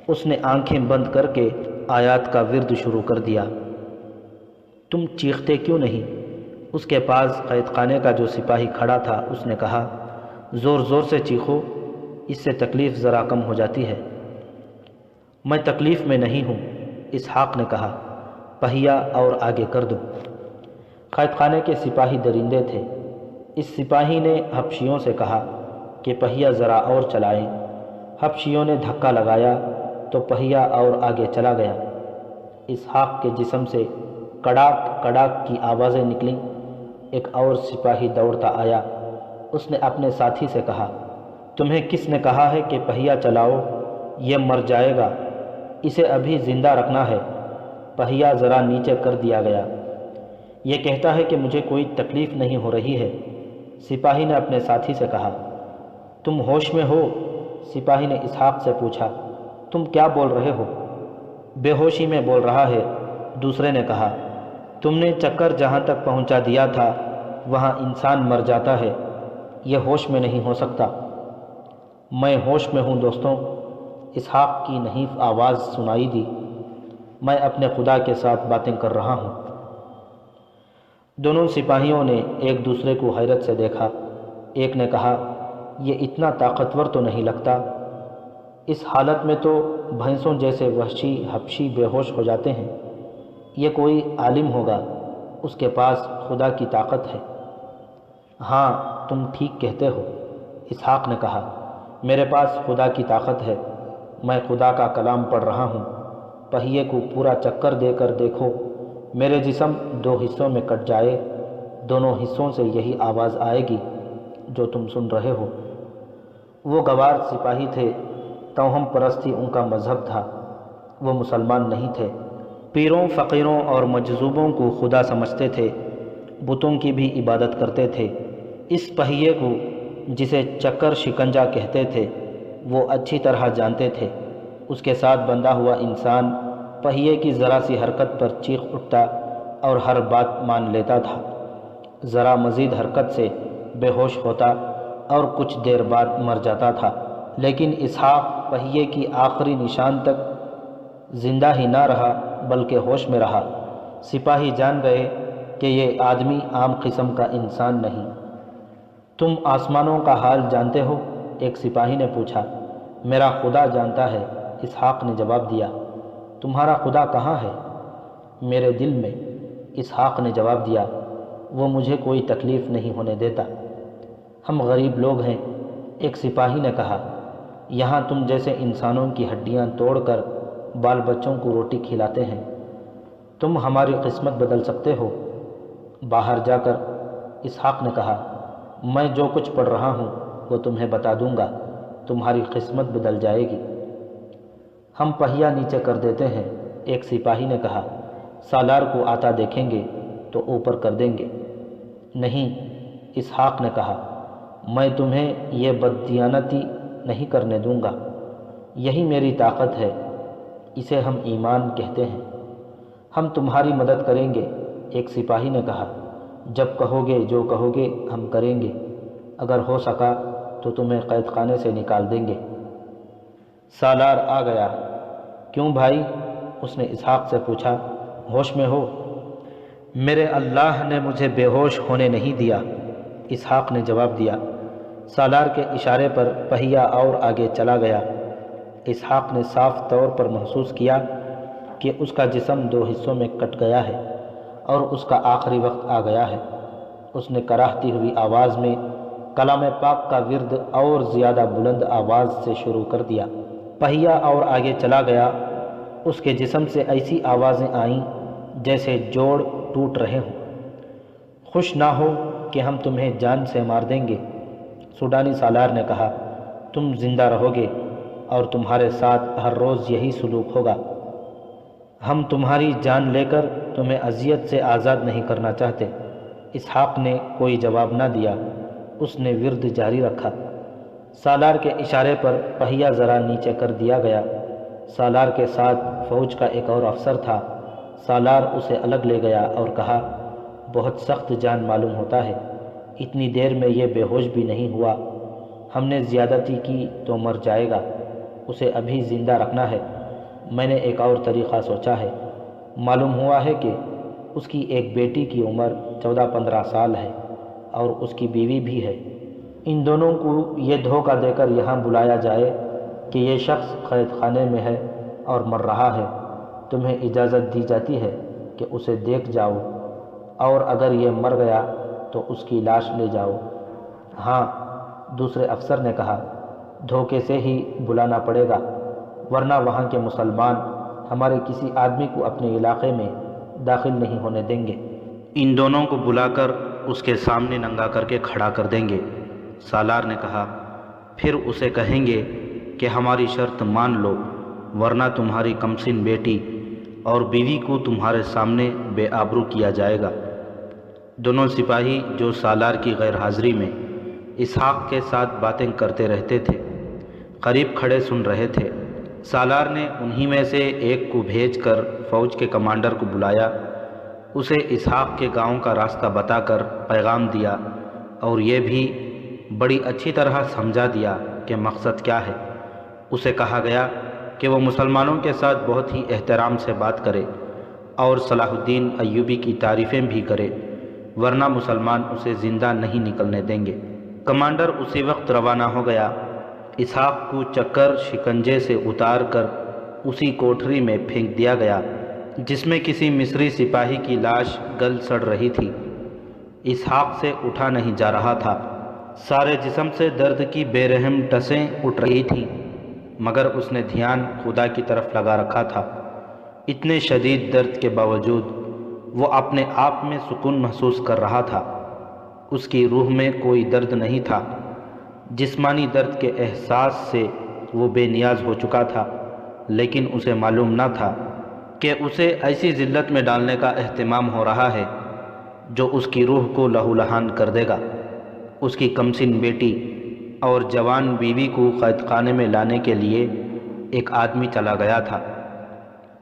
اس نے آنکھیں بند کر کے آیات کا ورد شروع کر دیا۔ تم چیختے کیوں نہیں؟ اس کے پاس قید خانے کا جو سپاہی کھڑا تھا اس نے کہا، زور زور سے چیخو، اس سے تکلیف ذرا کم ہو جاتی ہے۔ میں تکلیف میں نہیں ہوں، اسحاق نے کہا، پہیہ اور آگے کر دو۔ قید خانے کے سپاہی درندے تھے۔ اس سپاہی نے حبشیوں سے کہا کہ پہیہ ذرا اور چلائیں۔ حبشیوں نے دھکا لگایا تو پہیہ اور آگے چلا گیا۔ اسحاق کے جسم سے کڑاک کڑاک کی آوازیں نکلیں۔ ایک اور سپاہی دوڑتا آیا۔ اس نے اپنے ساتھی سے کہا، تمہیں کس نے کہا ہے کہ پہیہ چلاؤ؟ یہ مر جائے گا، اسے ابھی زندہ رکھنا ہے۔ پہیہ ذرا نیچے کر دیا گیا۔ یہ کہتا ہے کہ مجھے کوئی تکلیف نہیں ہو رہی ہے۔ سپاہی نے اپنے ساتھی سے کہا، تم ہوش میں ہو؟ سپاہی نے اسحاق سے پوچھا، تم کیا بول رہے ہو؟ بے ہوشی میں بول رہا ہے، دوسرے نے کہا، تم نے چکر جہاں تک پہنچا دیا تھا وہاں انسان مر جاتا ہے، یہ ہوش میں نہیں ہو سکتا۔ میں ہوش میں ہوں دوستوں، اسحاق کی نحیف آواز سنائی دی، میں اپنے خدا کے ساتھ باتیں کر رہا ہوں۔ دونوں سپاہیوں نے ایک دوسرے کو حیرت سے دیکھا۔ ایک نے کہا، یہ اتنا طاقتور تو نہیں لگتا، اس حالت میں تو بھینسوں جیسے وحشی حبشی بے ہوش ہو جاتے ہیں، یہ کوئی عالم ہوگا، اس کے پاس خدا کی طاقت ہے۔ ہاں تم ٹھیک کہتے ہو، اسحاق نے کہا، میرے پاس خدا کی طاقت ہے، میں خدا کا کلام پڑھ رہا ہوں۔ پہیے کو پورا چکر دے کر دیکھو، میرے جسم 2 حصوں میں کٹ جائے، دونوں حصوں سے یہی آواز آئے گی جو تم سن رہے ہو۔ وہ گوار سپاہی تھے، توہم پرستی ان کا مذہب تھا، وہ مسلمان نہیں تھے، پیروں فقیروں اور مجذوبوں کو خدا سمجھتے تھے، بتوں کی بھی عبادت کرتے تھے۔ اس پہیے کو جسے چکر شکنجہ کہتے تھے وہ اچھی طرح جانتے تھے۔ اس کے ساتھ بندھا ہوا انسان پہیے کی ذرا سی حرکت پر چیخ اٹھتا اور ہر بات مان لیتا تھا، ذرا مزید حرکت سے بے ہوش ہوتا اور کچھ دیر بعد مر جاتا تھا۔ لیکن اسحاق پہیے کی آخری نشان تک زندہ ہی نہ رہا بلکہ ہوش میں رہا۔ سپاہی جان گئے کہ یہ آدمی عام قسم کا انسان نہیں۔ تم آسمانوں کا حال جانتے ہو؟ ایک سپاہی نے پوچھا۔ میرا خدا جانتا ہے، اسحاق نے جواب دیا۔ تمہارا خدا کہاں ہے؟ میرے دل میں اسحاق نے جواب دیا، وہ مجھے کوئی تکلیف نہیں ہونے دیتا، ہم غریب لوگ ہیں۔ ایک سپاہی نے کہا، یہاں تم جیسے انسانوں کی ہڈیاں توڑ کر بال بچوں کو روٹی کھلاتے ہیں، تم ہماری قسمت بدل سکتے ہو؟ باہر جا کر اسحاق نے کہا، میں جو کچھ پڑھ رہا ہوں وہ تمہیں بتا دوں گا، تمہاری قسمت بدل جائے گی۔ ہم پہیا نیچے کر دیتے ہیں، ایک سپاہی نے کہا، سالار کو آتا دیکھیں گے تو اوپر کر دیں گے۔ نہیں، اسحاق نے کہا، میں تمہیں یہ بددیانتی نہیں کرنے دوں گا، یہی میری طاقت ہے، اسے ہم ایمان کہتے ہیں۔ ہم تمہاری مدد کریں گے، ایک سپاہی نے کہا، جب کہو گے جو کہو گے ہم کریں گے، اگر ہو سکا تو تمہیں قید خانے سے نکال دیں گے۔ سالار آ گیا۔ کیوں بھائی؟ اس نے اسحاق سے پوچھا، ہوش میں ہو؟ میرے اللہ نے مجھے بے ہوش ہونے نہیں دیا، اسحاق نے جواب دیا۔ سالار کے اشارے پر پہیا اور آگے چلا گیا۔ اسحاق نے صاف طور پر محسوس کیا کہ اس کا جسم دو حصوں میں کٹ گیا ہے اور اس کا آخری وقت آ گیا ہے۔ اس نے کراہتی ہوئی آواز میں کلام پاک کا ورد اور زیادہ بلند آواز سے شروع کر دیا۔ پہیا اور آگے چلا گیا۔ اس کے جسم سے ایسی آوازیں آئیں جیسے جوڑ ٹوٹ رہے ہوں۔ خوش نہ ہو کہ ہم تمہیں جان سے مار دیں گے، سوڈانی سالار نے کہا، تم زندہ رہو گے اور تمہارے ساتھ ہر روز یہی سلوک ہوگا۔ ہم تمہاری جان لے کر تمہیں اذیت سے آزاد نہیں کرنا چاہتے۔ اسحاق نے کوئی جواب نہ دیا، اس نے ورد جاری رکھا۔ سالار کے اشارے پر پہیا ذرا نیچے کر دیا گیا۔ سالار کے ساتھ فوج کا ایک اور افسر تھا۔ سالار اسے الگ لے گیا اور کہا، بہت سخت جان معلوم ہوتا ہے، اتنی دیر میں یہ بے ہوش بھی نہیں ہوا، ہم نے زیادتی کی تو مر جائے گا، اسے ابھی زندہ رکھنا ہے۔ میں نے ایک اور طریقہ سوچا ہے، معلوم ہوا ہے کہ اس کی ایک بیٹی کی عمر 14-15 سال ہے اور اس کی بیوی بھی ہے۔ ان دونوں کو یہ دھوکہ دے کر یہاں بلایا جائے کہ یہ شخص قید خانے میں ہے اور مر رہا ہے، تمہیں اجازت دی جاتی ہے کہ اسے دیکھ جاؤ، اور اگر یہ مر گیا تو اس کی لاش لے جاؤ۔ ہاں، دوسرے افسر نے کہا، دھوکے سے ہی بلانا پڑے گا، ورنہ وہاں کے مسلمان ہمارے کسی آدمی کو اپنے علاقے میں داخل نہیں ہونے دیں گے۔ ان دونوں کو بلا کر اس کے سامنے ننگا کر کے کھڑا کر دیں گے۔ سالار نے کہا، پھر اسے کہیں گے کہ ہماری شرط مان لو، ورنہ تمہاری کمسن بیٹی اور بیوی کو تمہارے سامنے بے آبرو کیا جائے گا۔ دونوں سپاہی جو سالار کی غیر حاضری میں اسحاق کے ساتھ باتیں کرتے رہتے تھے، قریب کھڑے سن رہے تھے۔ سالار نے انہی میں سے ایک کو بھیج کر فوج کے کمانڈر کو بلایا، اسے اسحاق کے گاؤں کا راستہ بتا کر پیغام دیا اور یہ بھی بڑی اچھی طرح سمجھا دیا کہ مقصد کیا ہے۔ اسے کہا گیا کہ وہ مسلمانوں کے ساتھ بہت ہی احترام سے بات کرے اور صلاح الدین ایوبی کی تعریفیں بھی کرے، ورنہ مسلمان اسے زندہ نہیں نکلنے دیں گے۔ کمانڈر اسی وقت روانہ ہو گیا۔ اسحاق کو چکر شکنجے سے اتار کر اسی کوٹھری میں پھینک دیا گیا جس میں کسی مصری سپاہی کی لاش گل سڑ رہی تھی۔ اسحاق سے اٹھا نہیں جا رہا تھا، سارے جسم سے درد کی بے رحم ٹسیں اٹھ رہی تھیں، مگر اس نے دھیان خدا کی طرف لگا رکھا تھا۔ اتنے شدید درد کے باوجود وہ اپنے آپ میں سکون محسوس کر رہا تھا۔ اس کی روح میں کوئی درد نہیں تھا۔ جسمانی درد کے احساس سے وہ بے نیاز ہو چکا تھا، لیکن اسے معلوم نہ تھا کہ اسے ایسی ذلت میں ڈالنے کا اہتمام ہو رہا ہے جو اس کی روح کو لہو لہان کر دے گا۔ اس کی کمسن بیٹی اور جوان بیوی کو قید خانے میں لانے کے لیے ایک آدمی چلا گیا تھا۔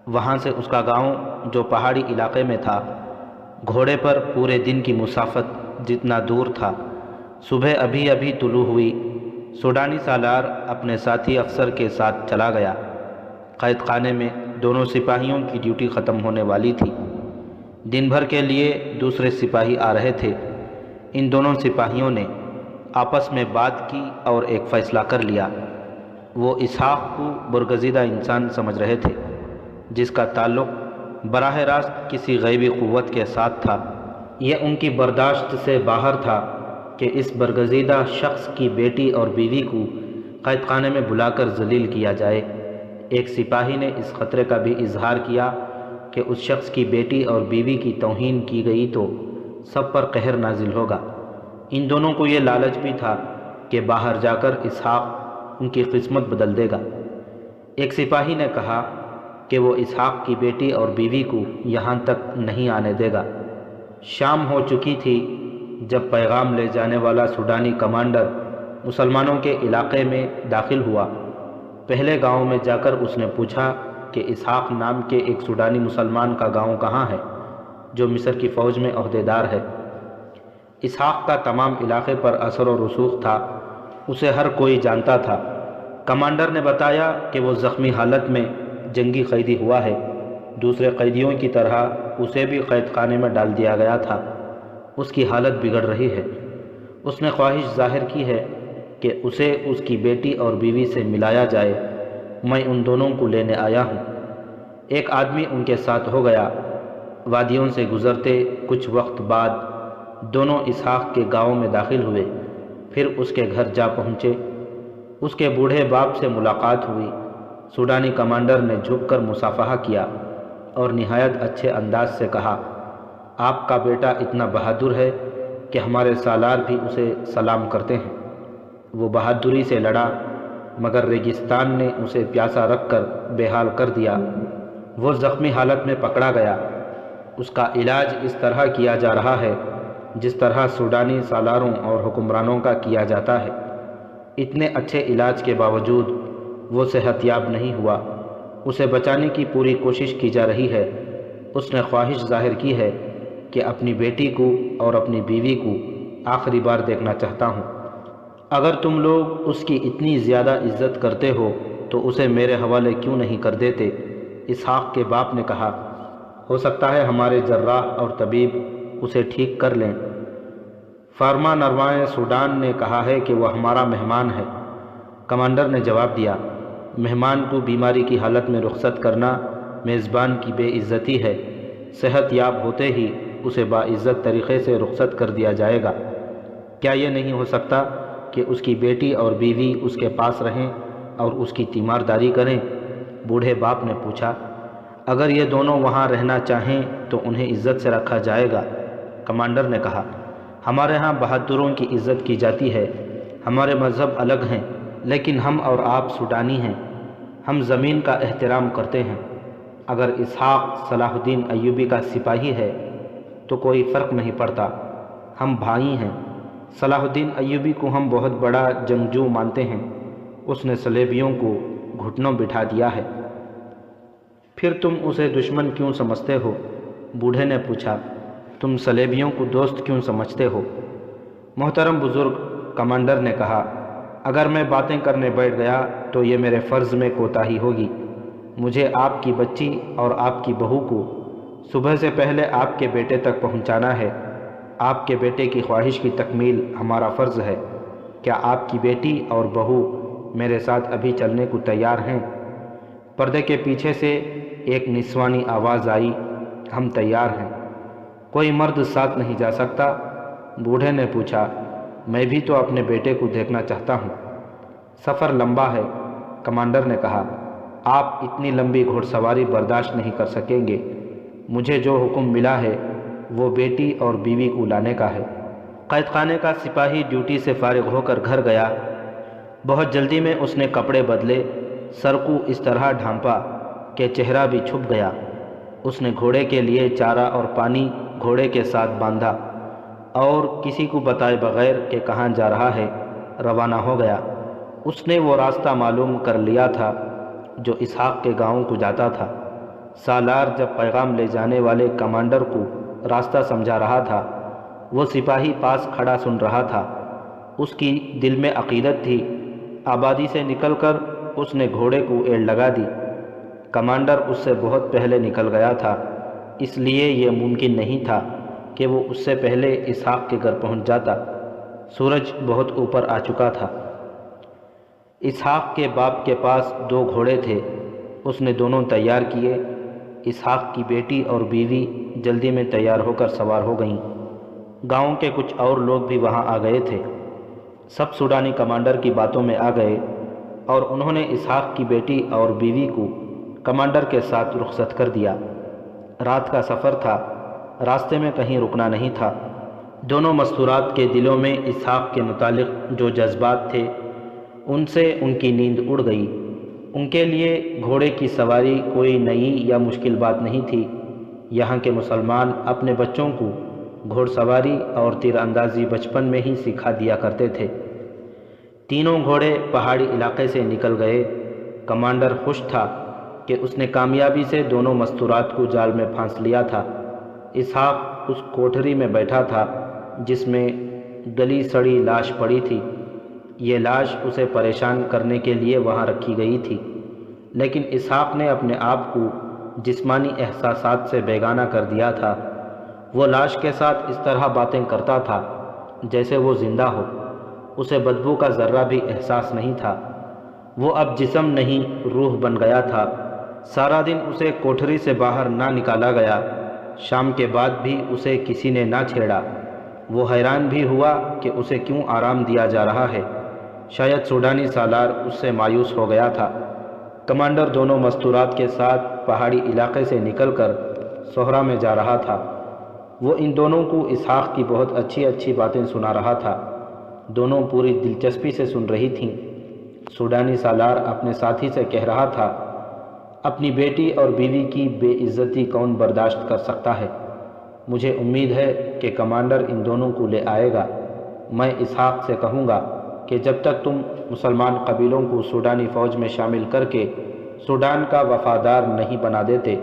وہاں سے اس کا گاؤں جو پہاڑی علاقے میں تھا، گھوڑے پر پورے دن کی مسافت جتنا دور تھا۔ صبح ابھی ابھی طلوع ہوئی۔ سوڈانی سالار اپنے ساتھی افسر کے ساتھ چلا گیا۔ قید خانے میں دونوں سپاہیوں کی ڈیوٹی ختم ہونے والی تھی۔ دن بھر کے لیے دوسرے سپاہی آ رہے تھے۔ ان دونوں سپاہیوں نے آپس میں بات کی اور ایک فیصلہ کر لیا۔ وہ اسحاق کو برگزیدہ انسان سمجھ رہے تھے، جس کا تعلق براہ راست کسی غیبی قوت کے ساتھ تھا۔ یہ ان کی برداشت سے باہر تھا کہ اس برگزیدہ شخص کی بیٹی اور بیوی کو قید خانے میں بلا کر ذلیل کیا جائے۔ ایک سپاہی نے اس خطرے کا بھی اظہار کیا کہ اس شخص کی بیٹی اور بیوی کی توہین کی گئی تو سب پر قہر نازل ہوگا۔ ان دونوں کو یہ لالچ بھی تھا کہ باہر جا کر اسحاق ان کی قسمت بدل دے گا۔ ایک سپاہی نے کہا کہ وہ اسحاق کی بیٹی اور بیوی کو یہاں تک نہیں آنے دے گا۔ شام ہو چکی تھی جب پیغام لے جانے والا سوڈانی کمانڈر مسلمانوں کے علاقے میں داخل ہوا۔ پہلے گاؤں میں جا کر اس نے پوچھا کہ اسحاق نام کے ایک سوڈانی مسلمان کا گاؤں کہاں ہے جو مصر کی فوج میں عہدیدار ہے۔ اسحاق کا تمام علاقے پر اثر و رسوخ تھا، اسے ہر کوئی جانتا تھا۔ کمانڈر نے بتایا کہ وہ زخمی حالت میں جنگی قیدی ہوا ہے، دوسرے قیدیوں کی طرح اسے بھی قید خانے میں ڈال دیا گیا تھا، اس کی حالت بگڑ رہی ہے۔ اس نے خواہش ظاہر کی ہے کہ اسے اس کی بیٹی اور بیوی سے ملایا جائے، میں ان دونوں کو لینے آیا ہوں۔ ایک آدمی ان کے ساتھ ہو گیا۔ وادیوں سے گزرتے کچھ وقت بعد دونوں اسحاق کے گاؤں میں داخل ہوئے، پھر اس کے گھر جا پہنچے۔ اس کے بوڑھے باپ سے ملاقات ہوئی۔ سوڈانی کمانڈر نے جھک کر مصافحہ کیا اور نہایت اچھے انداز سے کہا، آپ کا بیٹا اتنا بہادر ہے کہ ہمارے سالار بھی اسے سلام کرتے ہیں۔ وہ بہادری سے لڑا مگر ریگستان نے اسے پیاسا رکھ کر بے حال کر دیا۔ وہ زخمی حالت میں پکڑا گیا۔ اس کا علاج اس طرح کیا جا رہا ہے جس طرح سوڈانی سالاروں اور حکمرانوں کا کیا جاتا ہے۔ اتنے اچھے علاج کے باوجود وہ صحت یاب نہیں ہوا۔ اسے بچانے کی پوری کوشش کی جا رہی ہے۔ اس نے خواہش ظاہر کی ہے کہ اپنی بیٹی کو اور اپنی بیوی کو آخری بار دیکھنا چاہتا ہوں۔ اگر تم لوگ اس کی اتنی زیادہ عزت کرتے ہو تو اسے میرے حوالے کیوں نہیں کر دیتے؟ اسحاق کے باپ نے کہا، ہو سکتا ہے ہمارے جراح اور طبیب اسے ٹھیک کر لیں۔ فارما نروائے سوڈان نے کہا ہے کہ وہ ہمارا مہمان ہے۔ کمانڈر نے جواب دیا، مہمان کو بیماری کی حالت میں رخصت کرنا میزبان کی بے عزتی ہے۔ صحت یاب ہوتے ہی اسے باعزت طریقے سے رخصت کر دیا جائے گا۔ کیا یہ نہیں ہو سکتا کہ اس کی بیٹی اور بیوی اس کے پاس رہیں اور اس کی تیمارداری کریں؟ بوڑھے باپ نے پوچھا، اگر یہ دونوں وہاں رہنا چاہیں تو انہیں عزت سے رکھا جائے گا۔ کمانڈر نے کہا، ہمارے ہاں بہادروں کی عزت کی جاتی ہے۔ ہمارے مذہب الگ ہیں لیکن ہم اور آپ سوڈانی ہیں، ہم زمین کا احترام کرتے ہیں۔ اگر اسحاق صلاح الدین ایوبی کا سپاہی ہے تو کوئی فرق نہیں پڑتا، ہم بھائی ہیں۔ صلاح الدین ایوبی کو ہم بہت بڑا جنگجو مانتے ہیں، اس نے صلیبیوں کو گھٹنوں بٹھا دیا ہے۔ پھر تم اسے دشمن کیوں سمجھتے ہو؟ بوڑھے نے پوچھا، تم صلیبیوں کو دوست کیوں سمجھتے ہو؟ محترم بزرگ، کمانڈر نے کہا، اگر میں باتیں کرنے بیٹھ گیا تو یہ میرے فرض میں کوتاہی ہوگی۔ مجھے آپ کی بچی اور آپ کی بہو کو صبح سے پہلے آپ کے بیٹے تک پہنچانا ہے۔ آپ کے بیٹے کی خواہش کی تکمیل ہمارا فرض ہے۔ کیا آپ کی بیٹی اور بہو میرے ساتھ ابھی چلنے کو تیار ہیں؟ پردے کے پیچھے سے ایک نسوانی آواز آئی، ہم تیار ہیں۔ کوئی مرد ساتھ نہیں جا سکتا؟ بوڑھے نے پوچھا، میں بھی تو اپنے بیٹے کو دیکھنا چاہتا ہوں۔ سفر لمبا ہے، کمانڈر نے کہا، آپ اتنی لمبی گھوڑ سواری برداشت نہیں کر سکیں گے۔ مجھے جو حکم ملا ہے وہ بیٹی اور بیوی کو لانے کا ہے۔ قید خانے کا سپاہی ڈیوٹی سے فارغ ہو کر گھر گیا۔ بہت جلدی میں اس نے کپڑے بدلے، سر کو اس طرح ڈھانپا کہ چہرہ بھی چھپ گیا۔ اس نے گھوڑے کے لیے چارہ اور پانی گھوڑے کے ساتھ باندھا اور کسی کو بتائے بغیر کہ کہاں جا رہا ہے روانہ ہو گیا۔ اس نے وہ راستہ معلوم کر لیا تھا جو اسحاق کے گاؤں کو جاتا تھا۔ سالار جب پیغام لے جانے والے کمانڈر کو راستہ سمجھا رہا تھا، وہ سپاہی پاس کھڑا سن رہا تھا۔ اس کی دل میں عقیدت تھی۔ آبادی سے نکل کر اس نے گھوڑے کو ایڑ لگا دی۔ کمانڈر اس سے بہت پہلے نکل گیا تھا، اس لیے یہ ممکن نہیں تھا کہ وہ اس سے پہلے اسحاق کے گھر پہنچ جاتا۔ سورج بہت اوپر آ چکا تھا۔ اسحاق کے باپ کے پاس 2 گھوڑے تھے۔ اس نے دونوں تیار کیے اسحاق کی بیٹی اور بیوی جلدی میں تیار ہو کر سوار ہو گئیں۔ گاؤں کے کچھ اور لوگ بھی وہاں آ گئے تھے۔ سب سوڈانی کمانڈر کی باتوں میں آ گئے اور انہوں نے اسحاق کی بیٹی اور بیوی کو کمانڈر کے ساتھ رخصت کر دیا۔ رات کا سفر تھا، راستے میں کہیں رکنا نہیں تھا۔ دونوں مستورات کے دلوں میں اسحاق کے متعلق جو جذبات تھے ان سے ان کی نیند اڑ گئی۔ ان کے لیے گھوڑے کی سواری کوئی نئی یا مشکل بات نہیں تھی۔ یہاں کے مسلمان اپنے بچوں کو گھوڑ سواری اور تیر اندازی بچپن میں ہی سکھا دیا کرتے تھے۔ تینوں گھوڑے پہاڑی علاقے سے نکل گئے۔ کمانڈر خوش تھا کہ اس نے کامیابی سے دونوں مستورات کو جال میں پھانس لیا تھا۔ اسحاق اس کوٹھری میں بیٹھا تھا جس میں گلی سڑی لاش پڑی تھی۔ یہ لاش اسے پریشان کرنے کے لیے وہاں رکھی گئی تھی، لیکن اسحاق نے اپنے آپ کو جسمانی احساسات سے بیگانہ کر دیا تھا۔ وہ لاش کے ساتھ اس طرح باتیں کرتا تھا جیسے وہ زندہ ہو۔ اسے بدبو کا ذرہ بھی احساس نہیں تھا۔ وہ اب جسم نہیں روح بن گیا تھا۔ سارا دن اسے کوٹھری سے باہر نہ نکالا گیا۔ شام کے بعد بھی اسے کسی نے نہ چھیڑا۔ وہ حیران بھی ہوا کہ اسے کیوں آرام دیا جا رہا ہے۔ شاید سوڈانی سالار اس سے مایوس ہو گیا تھا۔ کمانڈر دونوں مستورات کے ساتھ پہاڑی علاقے سے نکل کر صحرا میں جا رہا تھا۔ وہ ان دونوں کو اسحاق کی بہت اچھی اچھی باتیں سنا رہا تھا۔ دونوں پوری دلچسپی سے سن رہی تھیں۔ سوڈانی سالار اپنے ساتھی سے کہہ رہا تھا، اپنی بیٹی اور بیوی کی بے عزتی کون برداشت کر سکتا ہے؟ مجھے امید ہے کہ کمانڈر ان دونوں کو لے آئے گا۔ میں اسحاق سے کہوں گا کہ جب تک تم مسلمان قبیلوں کو سوڈانی فوج میں شامل کر کے سوڈان کا وفادار نہیں بنا دیتے،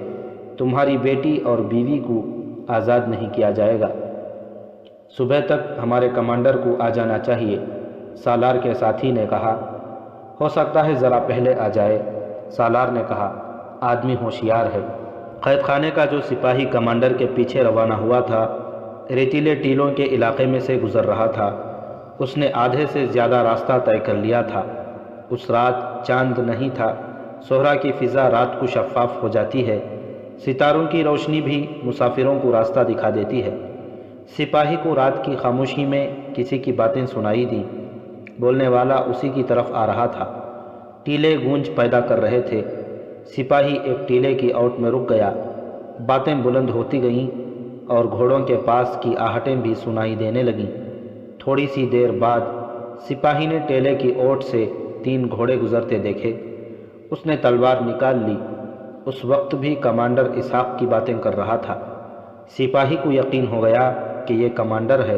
تمہاری بیٹی اور بیوی کو آزاد نہیں کیا جائے گا۔ صبح تک ہمارے کمانڈر کو آ جانا چاہیے، سالار کے ساتھی نے کہا۔ ہو سکتا ہے ذرا پہلے آ جائے، سالار نے کہا۔ آدمی ہوشیار ہے۔ قید خانے کا جو سپاہی کمانڈر کے پیچھے روانہ ہوا تھا ریتیلے ٹیلوں کے علاقے میں سے گزر رہا تھا۔ اس نے آدھے سے زیادہ راستہ طے کر لیا تھا۔ اس رات چاند نہیں تھا۔ صحرا کی فضا رات کو شفاف ہو جاتی ہے۔ ستاروں کی روشنی بھی مسافروں کو راستہ دکھا دیتی ہے۔ سپاہی کو رات کی خاموشی میں کسی کی باتیں سنائی دیں۔ بولنے والا اسی کی طرف آ رہا تھا۔ ٹیلے گونج پیدا کر رہے تھے۔ سپاہی ایک ٹیلے کی اوٹ میں رک گیا۔ باتیں بلند ہوتی گئیں اور گھوڑوں کے پاس کی آہٹیں بھی سنائی دینے لگیں۔ تھوڑی سی دیر بعد سپاہی نے ٹیلے کی اوٹ سے 3 گھوڑے گزرتے دیکھے۔ اس نے تلوار نکال لی۔ اس وقت بھی کمانڈر اسحاق کی باتیں کر رہا تھا۔ سپاہی کو یقین ہو گیا کہ یہ کمانڈر ہے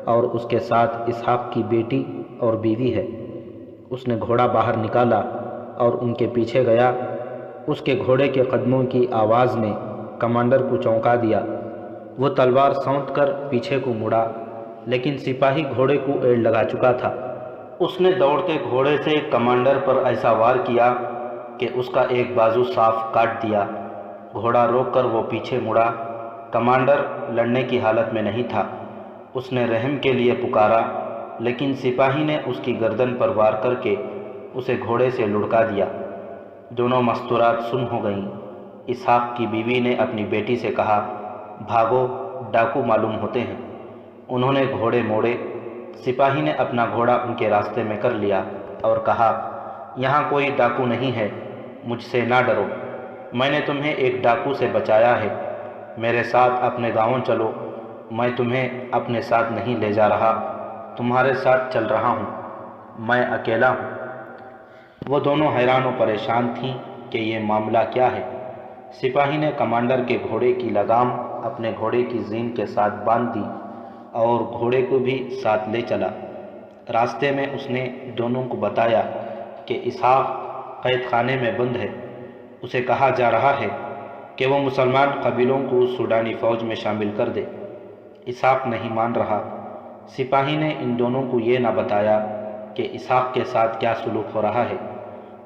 اور اس کے ساتھ اسحاق کی بیٹی اور بیوی ہے۔ اس نے گھوڑا باہر نکالا اور ان کے پیچھے گیا۔ اس کے گھوڑے کے قدموں کی آواز نے کمانڈر کو چونکا دیا۔ وہ تلوار سونت کر پیچھے کو مڑا، لیکن سپاہی گھوڑے کو ایڑ لگا چکا تھا۔ اس نے دوڑتے گھوڑے سے کمانڈر پر ایسا وار کیا کہ اس کا ایک بازو صاف کاٹ دیا۔ گھوڑا روک کر وہ پیچھے مڑا۔ کمانڈر لڑنے کی حالت میں نہیں تھا۔ اس نے رحم کے لیے پکارا، لیکن سپاہی نے اس کی گردن پر وار کر کے اسے گھوڑے سے لڑکا دیا۔ دونوں مستورات سن ہو گئیں۔ اسحاق کی بیوی نے اپنی بیٹی سے کہا، بھاگو، ڈاکو معلوم ہوتے ہیں۔ انہوں نے گھوڑے موڑے۔ سپاہی نے اپنا گھوڑا ان کے راستے میں کر لیا اور کہا، یہاں کوئی ڈاکو نہیں ہے، مجھ سے نہ ڈرو۔ میں نے تمہیں ایک ڈاکو سے بچایا ہے۔ میرے ساتھ اپنے گاؤں چلو۔ میں تمہیں اپنے ساتھ نہیں لے جا رہا، تمہارے ساتھ چل رہا ہوں۔ میں اکیلا ہوں۔ وہ دونوں حیران و پریشان تھیں کہ یہ معاملہ کیا ہے۔ سپاہی نے کمانڈر کے گھوڑے کی لگام اپنے گھوڑے کی زین کے ساتھ باندھ دی اور گھوڑے کو بھی ساتھ لے چلا۔ راستے میں اس نے دونوں کو بتایا کہ اسحاق قید خانے میں بند ہے۔ اسے کہا جا رہا ہے کہ وہ مسلمان قبیلوں کو سوڈانی فوج میں شامل کر دے۔ اسحاق نہیں مان رہا۔ سپاہی نے ان دونوں کو یہ نہ بتایا کہ اسحاق کے ساتھ کیا سلوک ہو رہا ہے۔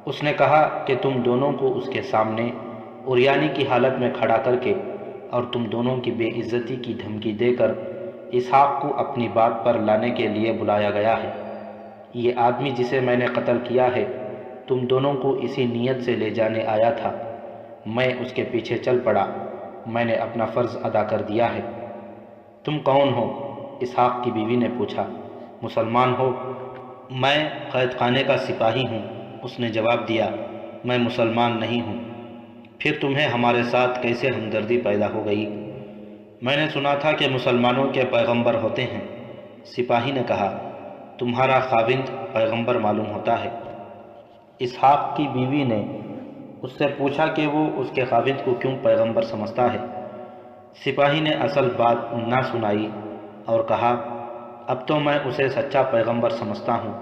اس نے کہا کہ تم دونوں کو اس کے سامنے عریانی کی حالت میں کھڑا کر کے اور تم دونوں کی بے عزتی کی دھمکی دے کر اسحاق کو اپنی بات پر لانے کے لیے بلایا گیا ہے۔ یہ آدمی جسے میں نے قتل کیا ہے تم دونوں کو اسی نیت سے لے جانے آیا تھا، میں اس کے پیچھے چل پڑا۔ میں نے اپنا فرض ادا کر دیا ہے۔ تم کون ہو؟ اسحاق کی بیوی نے پوچھا۔ مسلمان ہو؟ میں قید خانے کا سپاہی ہوں، اس نے جواب دیا۔ میں مسلمان نہیں ہوں۔ پھر تمہیں ہمارے ساتھ کیسے ہمدردی پیدا ہو گئی؟ میں نے سنا تھا کہ مسلمانوں کے پیغمبر ہوتے ہیں۔ سپاہی نے کہا، تمہارا خاوند پیغمبر معلوم ہوتا ہے۔ اسحاق کی بیوی نے اس سے پوچھا کہ وہ اس کے خاوند کو کیوں پیغمبر سمجھتا ہے۔ سپاہی نے اصل بات نہ سنائی اور کہا، اب تو میں اسے سچا پیغمبر سمجھتا ہوں۔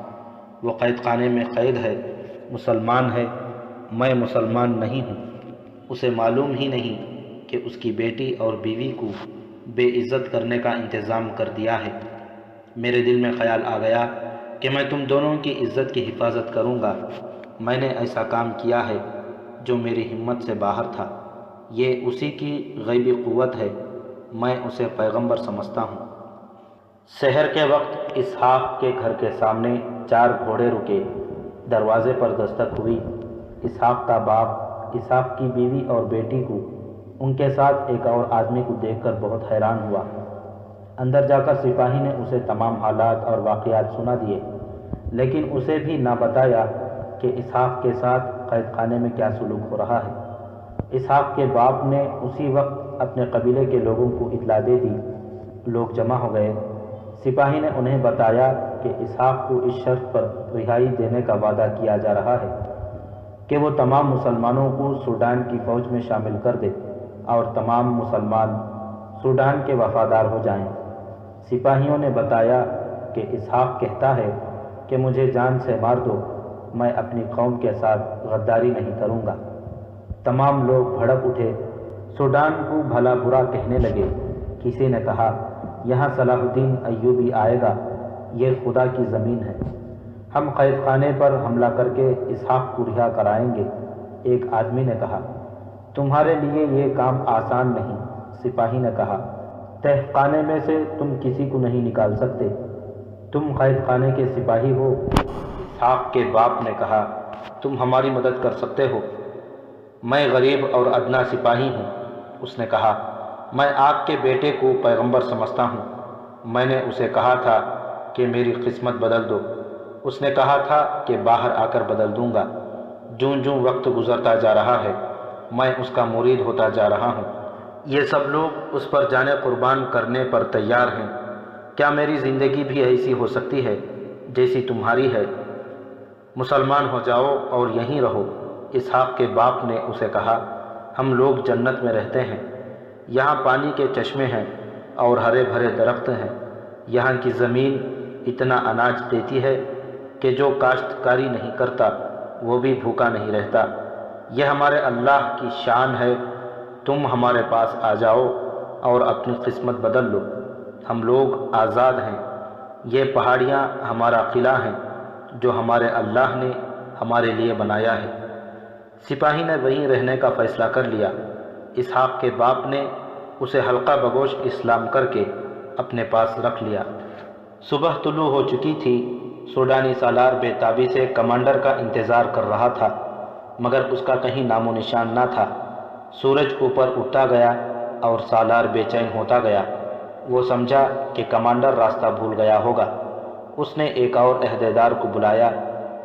وہ قید خانے میں قید ہے، مسلمان ہے، میں مسلمان نہیں ہوں۔ اسے معلوم ہی نہیں کہ اس کی بیٹی اور بیوی کو بے عزت کرنے کا انتظام کر دیا ہے۔ میرے دل میں خیال آ گیا کہ میں تم دونوں کی عزت کی حفاظت کروں گا۔ میں نے ایسا کام کیا ہے جو میری ہمت سے باہر تھا۔ یہ اسی کی غیبی قوت ہے، میں اسے پیغمبر سمجھتا ہوں۔ سحر کے وقت اسحاق کے گھر کے سامنے 4 گھوڑے رکے۔ دروازے پر دستک ہوئی۔ اسحاق کا باپ اسحاق کی بیوی اور بیٹی کو ان کے ساتھ ایک اور آدمی کو دیکھ کر بہت حیران ہوا۔ اندر جا کر سپاہی نے اسے تمام حالات اور واقعات سنا دیے، لیکن اسے بھی نہ بتایا کہ اسحاق کے ساتھ قید خانے میں کیا سلوک ہو رہا ہے۔ اسحاق کے باپ نے اسی وقت اپنے قبیلے کے لوگوں کو اطلاع دے دی۔ لوگ جمع ہو گئے۔ سپاہی نے انہیں بتایا کہ اسحاق کو اس شرط پر رہائی دینے کا وعدہ کیا جا رہا ہے کہ وہ تمام مسلمانوں کو سوڈان کی فوج میں شامل کر دے اور تمام مسلمان سوڈان کے وفادار ہو جائیں۔ سپاہیوں نے بتایا کہ اسحاق کہتا ہے کہ مجھے جان سے مار دو، میں اپنی قوم کے ساتھ غداری نہیں کروں گا۔ تمام لوگ بھڑک اٹھے، سوڈان کو بھلا برا کہنے لگے۔ کسی نے کہا، یہاں صلاح الدین ایوبی آئے گا، یہ خدا کی زمین ہے، ہم قید خانے پر حملہ کر کے اسحاق کو رہا کرائیں گے۔ ایک آدمی نے کہا، تمہارے لیے یہ کام آسان نہیں۔ سپاہی نے کہا، تہ خانے میں سے تم کسی کو نہیں نکال سکتے، تم قید خانے کے سپاہی ہو۔ اسحاق کے باپ نے کہا، تم ہماری مدد کر سکتے ہو، میں غریب اور ادنا سپاہی ہوں۔ اس نے کہا، میں آپ کے بیٹے کو پیغمبر سمجھتا ہوں، میں نے اسے کہا تھا کہ میری قسمت بدل دو، اس نے کہا تھا کہ باہر آ کر بدل دوں گا۔ جوں جوں وقت گزرتا جا رہا ہے میں اس کا مرید ہوتا جا رہا ہوں۔ یہ سب لوگ اس پر جانے قربان کرنے پر تیار ہیں۔ کیا میری زندگی بھی ایسی ہو سکتی ہے جیسی تمہاری ہے؟ مسلمان ہو جاؤ اور یہیں رہو۔ اسحاق کے باپ نے اسے کہا، ہم لوگ جنت میں رہتے ہیں، یہاں پانی کے چشمے ہیں اور ہرے بھرے درخت ہیں، یہاں کی زمین اتنا اناج دیتی ہے کہ جو کاشتکاری نہیں کرتا وہ بھی بھوکا نہیں رہتا۔ یہ ہمارے اللہ کی شان ہے، تم ہمارے پاس آ جاؤ اور اپنی قسمت بدل لو، ہم لوگ آزاد ہیں۔ یہ پہاڑیاں ہمارا قلعہ ہیں جو ہمارے اللہ نے ہمارے لیے بنایا ہے۔ سپاہی نے وہیں رہنے کا فیصلہ کر لیا۔ اسحاق کے باپ نے اسے حلقہ بگوش اسلام کر کے اپنے پاس رکھ لیا۔ صبح طلوع ہو چکی تھی۔ سوڈانی سالار بے تابی سے کمانڈر کا انتظار کر رہا تھا، مگر اس کا کہیں نام و نشان نہ تھا۔ سورج اوپر اٹھتا گیا اور سالار بے چین ہوتا گیا۔ وہ سمجھا کہ کمانڈر راستہ بھول گیا ہوگا۔ اس نے ایک اور عہدیدار کو بلایا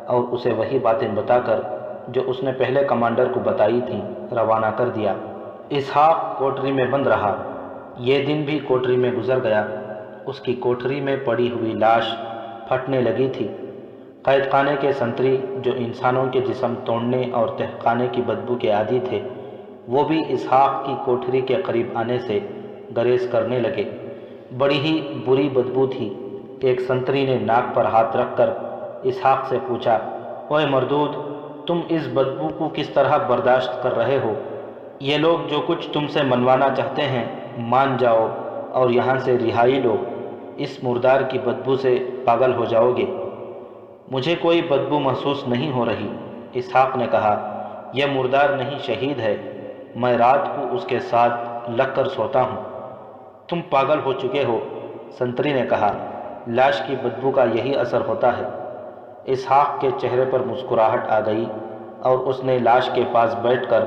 اور اسے وہی باتیں بتا کر جو اس نے پہلے کمانڈر کو بتائی تھیں روانہ کر دیا۔ اسحاق کوٹری میں بند رہا۔ یہ دن بھی کوٹری میں گزر گیا۔ اس کی کوٹری میں پڑی ہوئی لاش پھٹنے لگی تھی۔ قید خانے کے سنتری جو انسانوں کے جسم توڑنے اور تہ خانے کی بدبو کے عادی تھے، وہ بھی اسحاق کی کوٹری کے قریب آنے سے گریز کرنے لگے۔ بڑی ہی بری بدبو تھی۔ ایک سنتری نے ناک پر ہاتھ رکھ کر اسحاق سے پوچھا، اوئے مردود، تم اس بدبو کو کس طرح برداشت کر رہے ہو؟ یہ لوگ جو کچھ تم سے منوانا چاہتے ہیں مان جاؤ اور یہاں سے رہائی لو، اس مردار کی بدبو سے پاگل ہو جاؤ گے۔ مجھے کوئی بدبو محسوس نہیں ہو رہی، اسحاق نے کہا، یہ مردار نہیں شہید ہے، میں رات کو اس کے ساتھ لگ کر سوتا ہوں۔ تم پاگل ہو چکے ہو، سنتری نے کہا، لاش کی بدبو کا یہی اثر ہوتا ہے۔ اسحاق کے چہرے پر مسکراہٹ آ گئی اور اس نے لاش کے پاس بیٹھ کر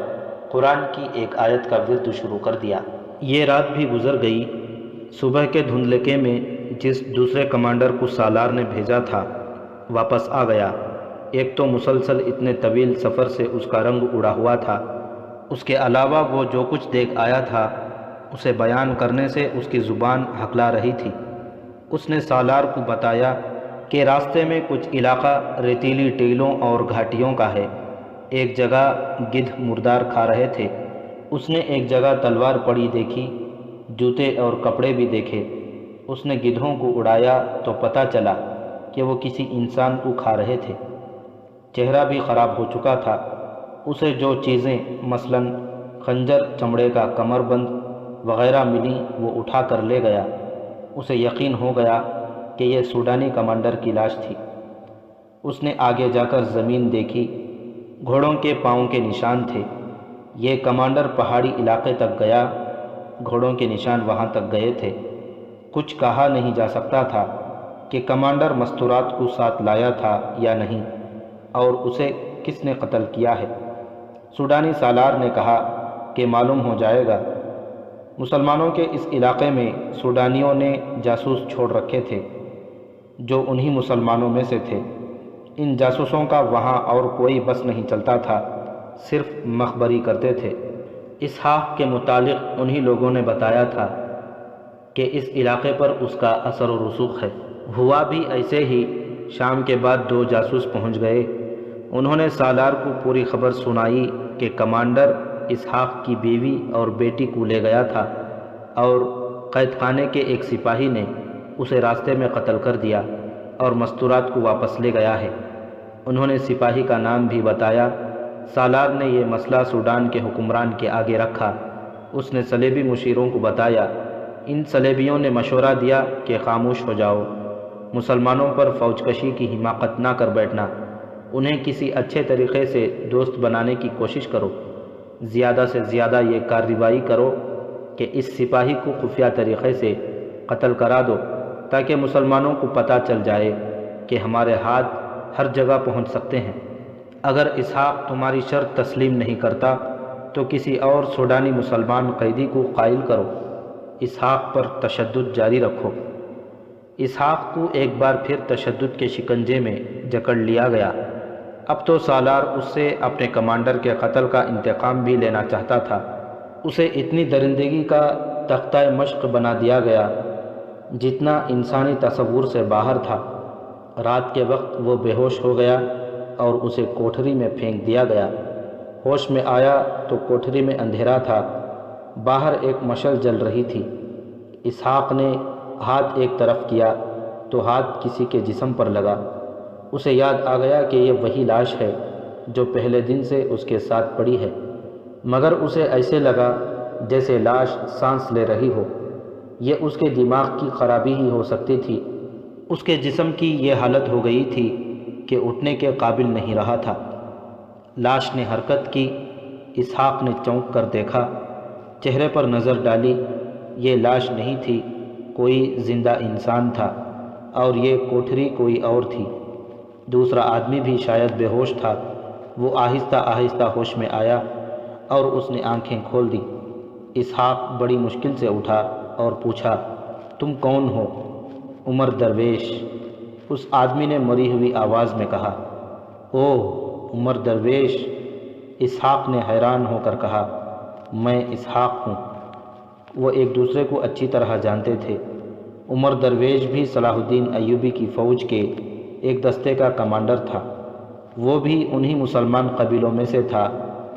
قرآن کی ایک آیت کا ورد شروع کر دیا۔ یہ رات بھی گزر گئی۔ صبح کے دھندلکے میں جس دوسرے کمانڈر کو سالار نے بھیجا تھا واپس آ گیا۔ ایک تو مسلسل اتنے طویل سفر سے اس کا رنگ اڑا ہوا تھا، اس کے علاوہ وہ جو کچھ دیکھ آیا تھا اسے بیان کرنے سے اس کی زبان ہکلا رہی تھی۔ اس نے سالار کو بتایا کہ راستے میں کچھ علاقہ ریتیلی ٹیلوں اور گھاٹیوں کا ہے۔ ایک جگہ گدھ مردار کھا رہے تھے۔ اس نے ایک جگہ تلوار پڑی دیکھی، جوتے اور کپڑے بھی دیکھے۔ اس نے گدھوں کو اڑایا تو پتہ چلا کہ وہ کسی انسان کو کھا رہے تھے۔ چہرہ بھی خراب ہو چکا تھا۔ اسے جو چیزیں مثلاً خنجر، چمڑے کا کمر بند وغیرہ ملیں وہ اٹھا کر لے گیا۔ اسے یقین ہو گیا کہ یہ سوڈانی کمانڈر کی لاش تھی۔ اس نے آگے جا کر زمین دیکھی، گھوڑوں کے پاؤں کے نشان تھے۔ یہ کمانڈر پہاڑی علاقے تک گیا، گھوڑوں کے نشان وہاں تک گئے تھے۔ کچھ کہا نہیں جا سکتا تھا کہ کمانڈر مستورات کو ساتھ لایا تھا یا نہیں، اور اسے کس نے قتل کیا ہے۔ سوڈانی سالار نے کہا کہ معلوم ہو جائے گا۔ مسلمانوں کے اس علاقے میں سوڈانیوں نے جاسوس چھوڑ رکھے تھے جو انہی مسلمانوں میں سے تھے۔ ان جاسوسوں کا وہاں اور کوئی بس نہیں چلتا تھا، صرف مخبری کرتے تھے۔ اسحاق کے متعلق انہی لوگوں نے بتایا تھا کہ اس علاقے پر اس کا اثر و رسوخ ہے۔ ہوا بھی ایسے ہی۔ شام کے بعد 2 جاسوس پہنچ گئے۔ انہوں نے سالار کو پوری خبر سنائی کہ کمانڈر اسحاق کی بیوی اور بیٹی کو لے گیا تھا اور قید خانے کے ایک سپاہی نے اسے راستے میں قتل کر دیا اور مستورات کو واپس لے گیا ہے۔ انہوں نے سپاہی کا نام بھی بتایا۔ سالار نے یہ مسئلہ سوڈان کے حکمران کے آگے رکھا۔ اس نے صلیبی مشیروں کو بتایا۔ ان صلیبیوں نے مشورہ دیا کہ خاموش ہو جاؤ، مسلمانوں پر فوج کشی کی حماقت نہ کر بیٹھنا، انہیں کسی اچھے طریقے سے دوست بنانے کی کوشش کرو، زیادہ سے زیادہ یہ کارروائی کرو کہ اس سپاہی کو خفیہ طریقے سے قتل کرا دو تاکہ مسلمانوں کو پتہ چل جائے کہ ہمارے ہاتھ ہر جگہ پہنچ سکتے ہیں۔ اگر اسحاق تمہاری شرط تسلیم نہیں کرتا تو کسی اور سوڈانی مسلمان قیدی کو قائل کرو، اسحاق پر تشدد جاری رکھو۔ اسحاق کو ایک بار پھر تشدد کے شکنجے میں جکڑ لیا گیا۔ اب تو سالار اس سے اپنے کمانڈر کے قتل کا انتقام بھی لینا چاہتا تھا۔ اسے اتنی درندگی کا تختہ مشق بنا دیا گیا جتنا انسانی تصور سے باہر تھا۔ رات کے وقت وہ بے ہوش ہو گیا اور اسے کوٹھری میں پھینک دیا گیا۔ ہوش میں آیا تو کوٹھری میں اندھیرا تھا، باہر ایک مشعل جل رہی تھی۔ اسحاق نے ہاتھ ایک طرف کیا تو ہاتھ کسی کے جسم پر لگا۔ اسے یاد آ گیا کہ یہ وہی لاش ہے جو پہلے دن سے اس کے ساتھ پڑی ہے، مگر اسے ایسے لگا جیسے لاش سانس لے رہی ہو۔ یہ اس کے دماغ کی خرابی ہی ہو سکتی تھی۔ اس کے جسم کی یہ حالت ہو گئی تھی کہ اٹھنے کے قابل نہیں رہا تھا۔ لاش نے حرکت کی۔ اسحاق نے چونک کر دیکھا، چہرے پر نظر ڈالی۔ یہ لاش نہیں تھی، کوئی زندہ انسان تھا، اور یہ کوٹھری کوئی اور تھی۔ دوسرا آدمی بھی شاید بے ہوش تھا۔ وہ آہستہ آہستہ ہوش میں آیا اور اس نے آنکھیں کھول دی۔ اسحاق بڑی مشکل سے اٹھا اور پوچھا، تم کون ہو؟ عمر درویش، اس آدمی نے مری ہوئی آواز میں کہا۔ اوہ، عمر درویش، اسحاق نے حیران ہو کر کہا، میں اسحاق ہوں۔ وہ ایک دوسرے کو اچھی طرح جانتے تھے۔ عمر درویش بھی صلاح الدین ایوبی کی فوج کے ایک دستے کا کمانڈر تھا۔ وہ بھی انہی مسلمان قبیلوں میں سے تھا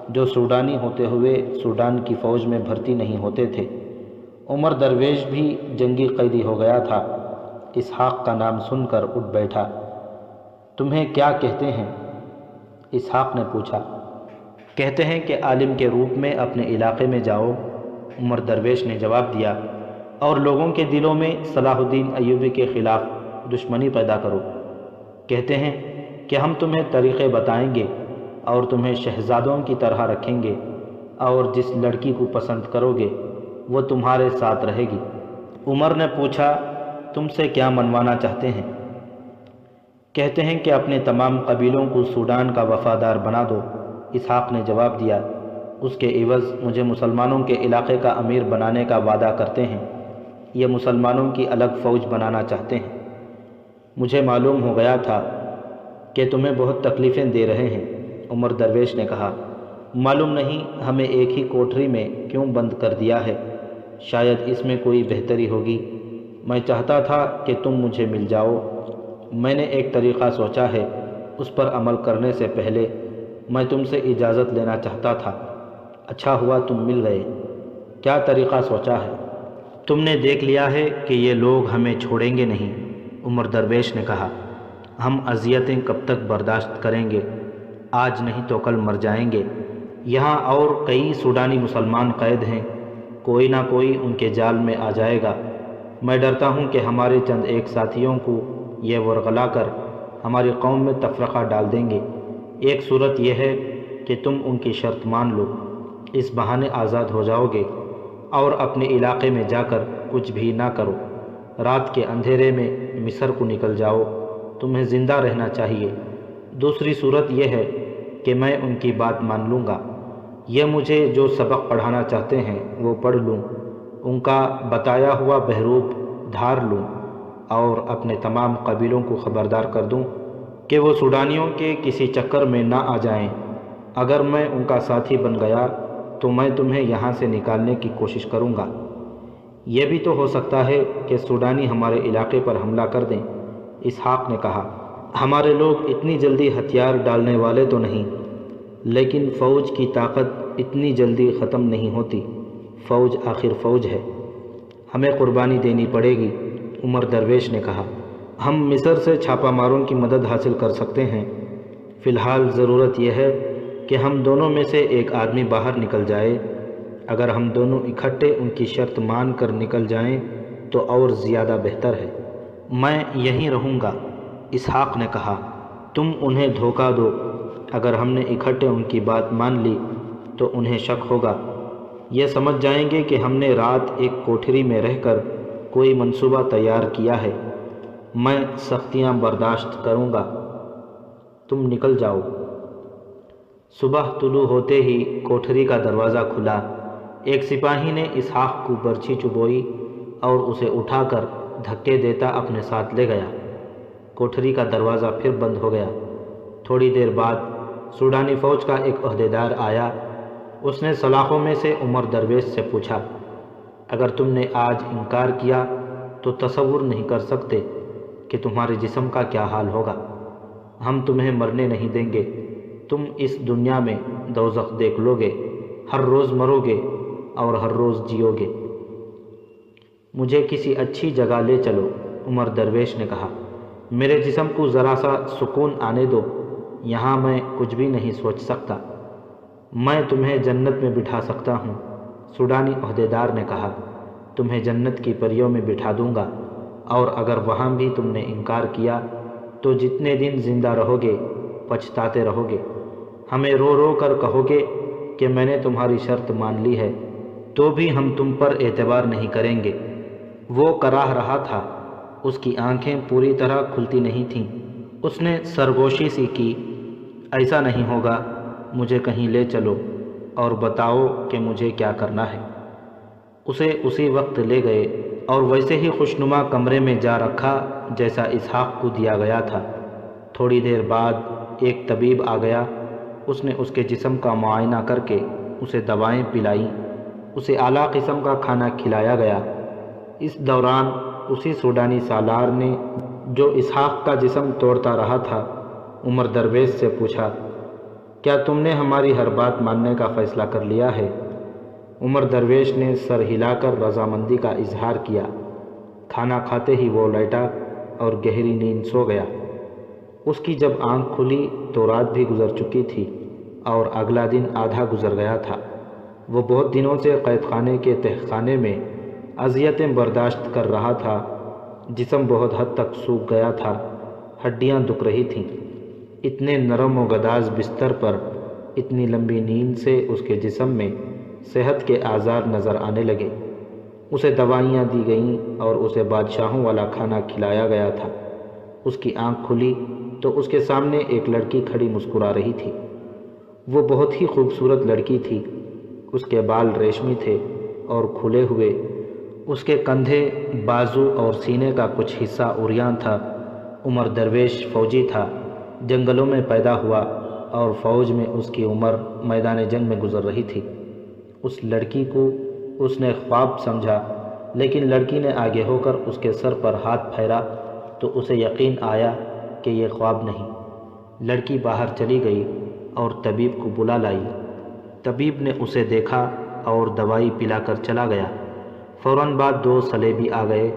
جو سوڈانی ہوتے ہوئے سوڈان کی فوج میں بھرتی نہیں ہوتے تھے۔ عمر درویش بھی جنگی قیدی ہو گیا تھا۔ اسحاق کا نام سن کر اٹھ بیٹھا۔ تمہیں کیا کہتے ہیں؟ اسحاق نے پوچھا۔ کہتے ہیں کہ عالم کے روپ میں اپنے علاقے میں جاؤ، عمر درویش نے جواب دیا، اور لوگوں کے دلوں میں صلاح الدین ایوبی کے خلاف دشمنی پیدا کرو۔ کہتے ہیں کہ ہم تمہیں طریقے بتائیں گے اور تمہیں شہزادوں کی طرح رکھیں گے، اور جس لڑکی کو پسند کرو گے وہ تمہارے ساتھ رہے گی۔ عمر نے پوچھا، تم سے کیا منوانا چاہتے ہیں؟ کہتے ہیں کہ اپنے تمام قبیلوں کو سوڈان کا وفادار بنا دو، اسحاق نے جواب دیا۔ اس کے عوض مجھے مسلمانوں کے علاقے کا امیر بنانے کا وعدہ کرتے ہیں۔ یہ مسلمانوں کی الگ فوج بنانا چاہتے ہیں۔ مجھے معلوم ہو گیا تھا کہ تمہیں بہت تکلیفیں دے رہے ہیں۔ عمر درویش نے کہا، معلوم نہیں ہمیں ایک ہی کوٹری میں کیوں بند کر دیا ہے، شاید اس میں کوئی بہتری ہوگی۔ میں چاہتا تھا کہ تم مجھے مل جاؤ۔ میں نے ایک طریقہ سوچا ہے، اس پر عمل کرنے سے پہلے میں تم سے اجازت لینا چاہتا تھا۔ اچھا ہوا تم مل گئے۔ کیا طریقہ سوچا ہے؟ تم نے دیکھ لیا ہے کہ یہ لوگ ہمیں چھوڑیں گے نہیں۔ عمر درویش نے کہا، ہم اذیتیں کب تک برداشت کریں گے؟ آج نہیں تو کل مر جائیں گے۔ یہاں اور کئی سوڈانی مسلمان قید ہیں، کوئی نہ کوئی ان کے جال میں آ جائے گا۔ میں ڈرتا ہوں کہ ہمارے چند ایک ساتھیوں کو یہ ورغلا کر ہماری قوم میں تفرقہ ڈال دیں گے۔ ایک صورت یہ ہے کہ تم ان کی شرط مان لو، اس بہانے آزاد ہو جاؤ گے اور اپنے علاقے میں جا کر کچھ بھی نہ کرو۔ رات کے اندھیرے میں مصر کو نکل جاؤ، تمہیں زندہ رہنا چاہیے۔ دوسری صورت یہ ہے کہ میں ان کی بات مان لوں گا، یہ مجھے جو سبق پڑھانا چاہتے ہیں وہ پڑھ لوں، ان کا بتایا ہوا بحروب دھار لوں اور اپنے تمام قبیلوں کو خبردار کر دوں کہ وہ سوڈانیوں کے کسی چکر میں نہ آ جائیں۔ اگر میں ان کا ساتھی بن گیا تو میں تمہیں یہاں سے نکالنے کی کوشش کروں گا۔ یہ بھی تو ہو سکتا ہے کہ سوڈانی ہمارے علاقے پر حملہ کر دیں۔ اسحاق نے کہا، ہمارے لوگ اتنی جلدی ہتھیار ڈالنے والے تو نہیں، لیکن فوج کی طاقت اتنی جلدی ختم نہیں ہوتی۔ فوج آخر فوج ہے، ہمیں قربانی دینی پڑے گی۔ عمر درویش نے کہا، ہم مصر سے چھاپہ ماروں کی مدد حاصل کر سکتے ہیں۔ فی الحال ضرورت یہ ہے کہ ہم دونوں میں سے ایک آدمی باہر نکل جائے۔ اگر ہم دونوں اکٹھے ان کی شرط مان کر نکل جائیں تو اور زیادہ بہتر ہے۔ میں یہیں رہوں گا۔ اسحاق نے کہا، تم انہیں دھوکہ دو، اگر ہم نے اکٹھے ان کی بات مان لی تو انہیں شک ہوگا، یہ سمجھ جائیں گے کہ ہم نے رات ایک کوٹھری میں رہ کر کوئی منصوبہ تیار کیا ہے۔ میں سختیاں برداشت کروں گا، تم نکل جاؤ۔ صبح طلوع ہوتے ہی کوٹھری کا دروازہ کھلا۔ ایک سپاہی نے اسحاق کو برچھی چبوئی اور اسے اٹھا کر دھکے دیتا اپنے ساتھ لے گیا۔ کوٹھری کا دروازہ پھر بند ہو گیا۔ تھوڑی دیر بعد سوڈانی فوج کا ایک عہدیدار آیا۔ اس نے سلاخوں میں سے عمر درویش سے پوچھا، اگر تم نے آج انکار کیا تو تصور نہیں کر سکتے کہ تمہارے جسم کا کیا حال ہوگا۔ ہم تمہیں مرنے نہیں دیں گے، تم اس دنیا میں دوزخ دیکھ لو گے، ہر روز مرو گے اور ہر روز جیو گے۔ مجھے کسی اچھی جگہ لے چلو، عمر درویش نے کہا، میرے جسم کو ذرا سا سکون آنے دو، یہاں میں کچھ بھی نہیں سوچ سکتا۔ میں تمہیں جنت میں بٹھا سکتا ہوں، سوڈانی عہدیدار نے کہا، تمہیں جنت کی پریوں میں بٹھا دوں گا، اور اگر وہاں بھی تم نے انکار کیا تو جتنے دن زندہ رہو گے پچھتاتے رہو گے۔ ہمیں رو رو کر کہو گے کہ میں نے تمہاری شرط مان لی ہے، تو بھی ہم تم پر اعتبار نہیں کریں گے۔ وہ کراہ رہا تھا، اس کی آنکھیں پوری طرح کھلتی نہیں تھیں۔ اس نے سرگوشی سی کی، ایسا نہیں ہوگا، مجھے کہیں لے چلو اور بتاؤ کہ مجھے کیا کرنا ہے۔ اسے اسی وقت لے گئے اور ویسے ہی خوشنما کمرے میں جا رکھا جیسا اسحاق کو دیا گیا تھا۔ تھوڑی دیر بعد ایک طبیب آ گیا۔ اس نے اس کے جسم کا معائنہ کر کے اسے دوائیں پلائیں، اسے اعلیٰ قسم کا کھانا کھلایا گیا۔ اس دوران اسی سوڈانی سالار نے جو اسحاق کا جسم توڑتا رہا تھا عمر درویش سے پوچھا، کیا تم نے ہماری ہر بات ماننے کا فیصلہ کر لیا ہے؟ عمر درویش نے سر ہلا کر رضامندی کا اظہار کیا۔ کھانا کھاتے ہی وہ لیٹا اور گہری نیند سو گیا۔ اس کی جب آنکھ کھلی تو رات بھی گزر چکی تھی اور اگلا دن آدھا گزر گیا تھا۔ وہ بہت دنوں سے قید خانے کے تہ خانے میں اذیتیں برداشت کر رہا تھا۔ جسم بہت حد تک سوکھ گیا تھا، ہڈیاں دکھ رہی تھیں۔ اتنے نرم و گداز بستر پر اتنی لمبی نیند سے اس کے جسم میں صحت کے آثار نظر آنے لگے۔ اسے دوائیاں دی گئیں اور اسے بادشاہوں والا کھانا کھلایا گیا تھا۔ اس کی آنکھ کھلی تو اس کے سامنے ایک لڑکی کھڑی مسکرا رہی تھی۔ وہ بہت ہی خوبصورت لڑکی تھی، اس کے بال ریشمی تھے اور کھلے ہوئے، اس کے کندھے، بازو اور سینے کا کچھ حصہ عریان تھا۔ عمر درویش فوجی تھا، جنگلوں میں پیدا ہوا اور فوج میں اس کی عمر میدان جنگ میں گزر رہی تھی۔ اس لڑکی کو اس نے خواب سمجھا، لیکن لڑکی نے آگے ہو کر اس کے سر پر ہاتھ پھیرا تو اسے یقین آیا کہ یہ خواب نہیں۔ لڑکی باہر چلی گئی اور طبیب کو بلا لائی۔ طبیب نے اسے دیکھا اور دوائی پلا کر چلا گیا۔ فوراً بعد 2 صلیبی آ گئے۔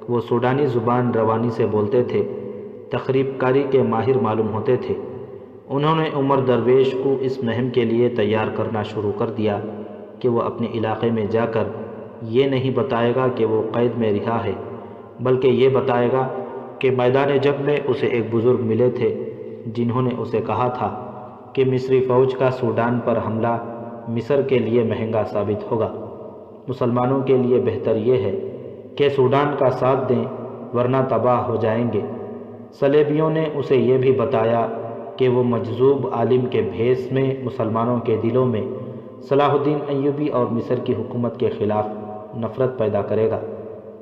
وہ سوڈانی زبان روانی سے بولتے تھے، تخریب کاری کے ماہر معلوم ہوتے تھے۔ انہوں نے عمر درویش کو اس مہم کے لیے تیار کرنا شروع کر دیا کہ وہ اپنے علاقے میں جا کر یہ نہیں بتائے گا کہ وہ قید میں رہا ہے، بلکہ یہ بتائے گا کہ میدان جنگ میں اسے ایک بزرگ ملے تھے جنہوں نے اسے کہا تھا کہ مصری فوج کا سوڈان پر حملہ مصر کے لیے مہنگا ثابت ہوگا۔ مسلمانوں کے لیے بہتر یہ ہے کہ سوڈان کا ساتھ دیں ورنہ تباہ ہو جائیں گے۔ صلیبیوں نے اسے یہ بھی بتایا کہ وہ مجذوب عالم کے بھیس میں مسلمانوں کے دلوں میں صلاح الدین ایوبی اور مصر کی حکومت کے خلاف نفرت پیدا کرے گا۔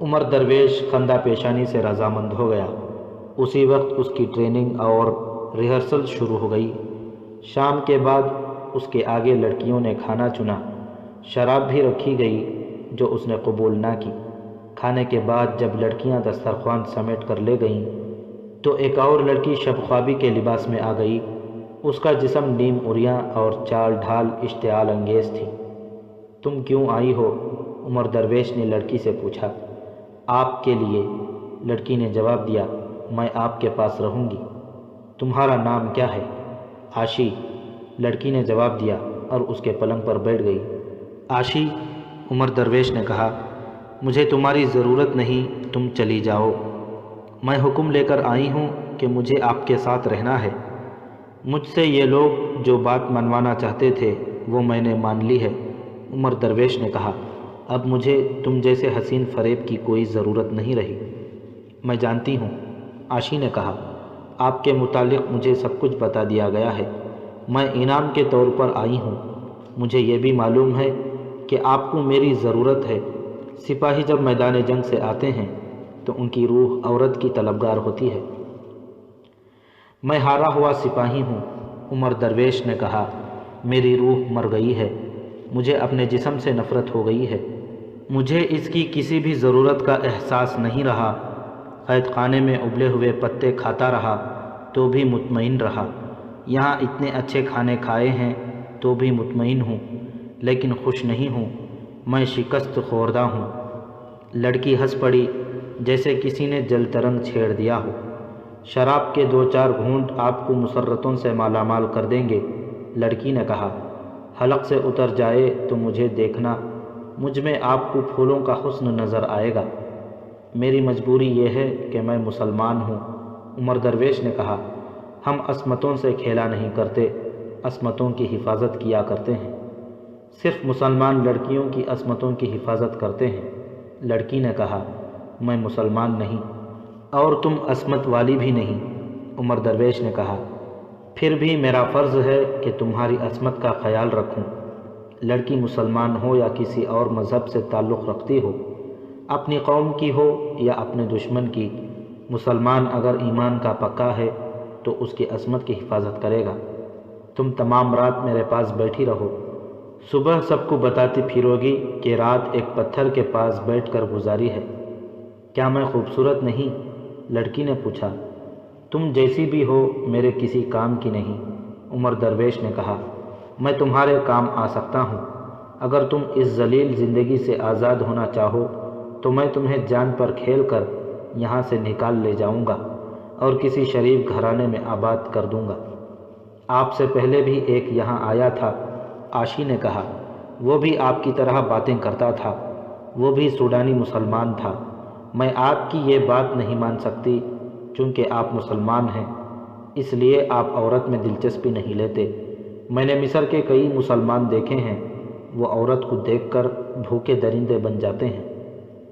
عمر درویش خندہ پیشانی سے رضامند ہو گیا۔ اسی وقت اس کی ٹریننگ اور ریہرسل شروع ہو گئی۔ شام کے بعد اس کے آگے لڑکیوں نے کھانا چنا۔ شراب بھی رکھی گئی جو اس نے قبول نہ کی۔ کھانے کے بعد جب لڑکیاں دسترخوان سمیٹ کر لے گئیں تو ایک اور لڑکی شب خوابی کے لباس میں آ گئی۔ اس کا جسم نیم عریاں اور چال ڈھال اشتعال انگیز تھی۔ تم کیوں آئی ہو؟ عمر درویش نے لڑکی سے پوچھا۔ آپ کے لیے، لڑکی نے جواب دیا، میں آپ کے پاس رہوں گی۔ تمہارا نام کیا ہے؟ عاشی، لڑکی نے جواب دیا اور اس کے پلنگ پر بیٹھ گئی۔ عاشی، عمر درویش نے کہا، مجھے تمہاری ضرورت نہیں، تم چلی جاؤ۔ میں حکم لے کر آئی ہوں کہ مجھے آپ کے ساتھ رہنا ہے۔ مجھ سے یہ لوگ جو بات منوانا چاہتے تھے وہ میں نے مان لی ہے۔ عمر درویش نے کہا، اب مجھے تم جیسے حسین فریب کی کوئی ضرورت نہیں رہی۔ میں جانتی ہوں، عاشی نے کہا، آپ کے متعلق مجھے سب کچھ بتا دیا گیا ہے۔ میں انعام کے طور پر آئی ہوں۔ مجھے یہ بھی معلوم ہے کہ آپ کو میری ضرورت ہے۔ سپاہی جب میدان جنگ سے آتے ہیں تو ان کی روح عورت کی طلبگار ہوتی ہے۔ میں ہارا ہوا سپاہی ہوں، عمر درویش نے کہا، میری روح مر گئی ہے، مجھے اپنے جسم سے نفرت ہو گئی ہے، مجھے اس کی کسی بھی ضرورت کا احساس نہیں رہا۔ قید خانے میں ابلے ہوئے پتے کھاتا رہا تو بھی مطمئن رہا، یہاں اتنے اچھے کھانے کھائے ہیں تو بھی مطمئن ہوں، لیکن خوش نہیں ہوں، میں شکست خوردہ ہوں۔ لڑکی ہنس پڑی جیسے کسی نے جل ترنگ چھیڑ دیا ہو۔ شراب کے 2-4 گھونٹ آپ کو مسرتوں سے مالا مال کر دیں گے، لڑکی نے کہا۔ حلق سے اتر جائے تو مجھے دیکھنا، مجھ میں آپ کو پھولوں کا حسن نظر آئے گا۔ میری مجبوری یہ ہے کہ میں مسلمان ہوں، عمر درویش نے کہا۔ ہم عصمتوں سے کھیلا نہیں کرتے، عصمتوں کی حفاظت کیا کرتے ہیں۔ صرف مسلمان لڑکیوں کی عصمتوں کی حفاظت کرتے ہیں، لڑکی نے کہا۔ میں مسلمان نہیں اور تم عصمت والی بھی نہیں، عمر درویش نے کہا۔ پھر بھی میرا فرض ہے کہ تمہاری عصمت کا خیال رکھوں، لڑکی مسلمان ہو یا کسی اور مذہب سے تعلق رکھتی ہو، اپنی قوم کی ہو یا اپنے دشمن کی، مسلمان اگر ایمان کا پکا ہے تو اس کی عصمت کی حفاظت کرے گا۔ تم تمام رات میرے پاس بیٹھی رہو، صبح سب کو بتاتی پھرو گی کہ رات ایک پتھر کے پاس بیٹھ کر گزاری ہے۔ کیا میں خوبصورت نہیں؟ لڑکی نے پوچھا۔ تم جیسی بھی ہو میرے کسی کام کی نہیں، عمر درویش نے کہا۔ میں تمہارے کام آ سکتا ہوں۔ اگر تم اس ذلیل زندگی سے آزاد ہونا چاہو تو میں تمہیں جان پر کھیل کر یہاں سے نکال لے جاؤں گا اور کسی شریف گھرانے میں آباد کر دوں گا۔ آپ سے پہلے بھی ایک یہاں آیا تھا، عاشی نے کہا۔ وہ بھی آپ کی طرح باتیں کرتا تھا، وہ بھی سوڈانی مسلمان تھا۔ میں آپ کی یہ بات نہیں مان سکتی چونکہ آپ مسلمان ہیں، اس لیے آپ عورت میں دلچسپی نہیں لیتے۔ میں نے مصر کے کئی مسلمان دیکھے ہیں، وہ عورت کو دیکھ کر بھوکے درندے بن جاتے ہیں۔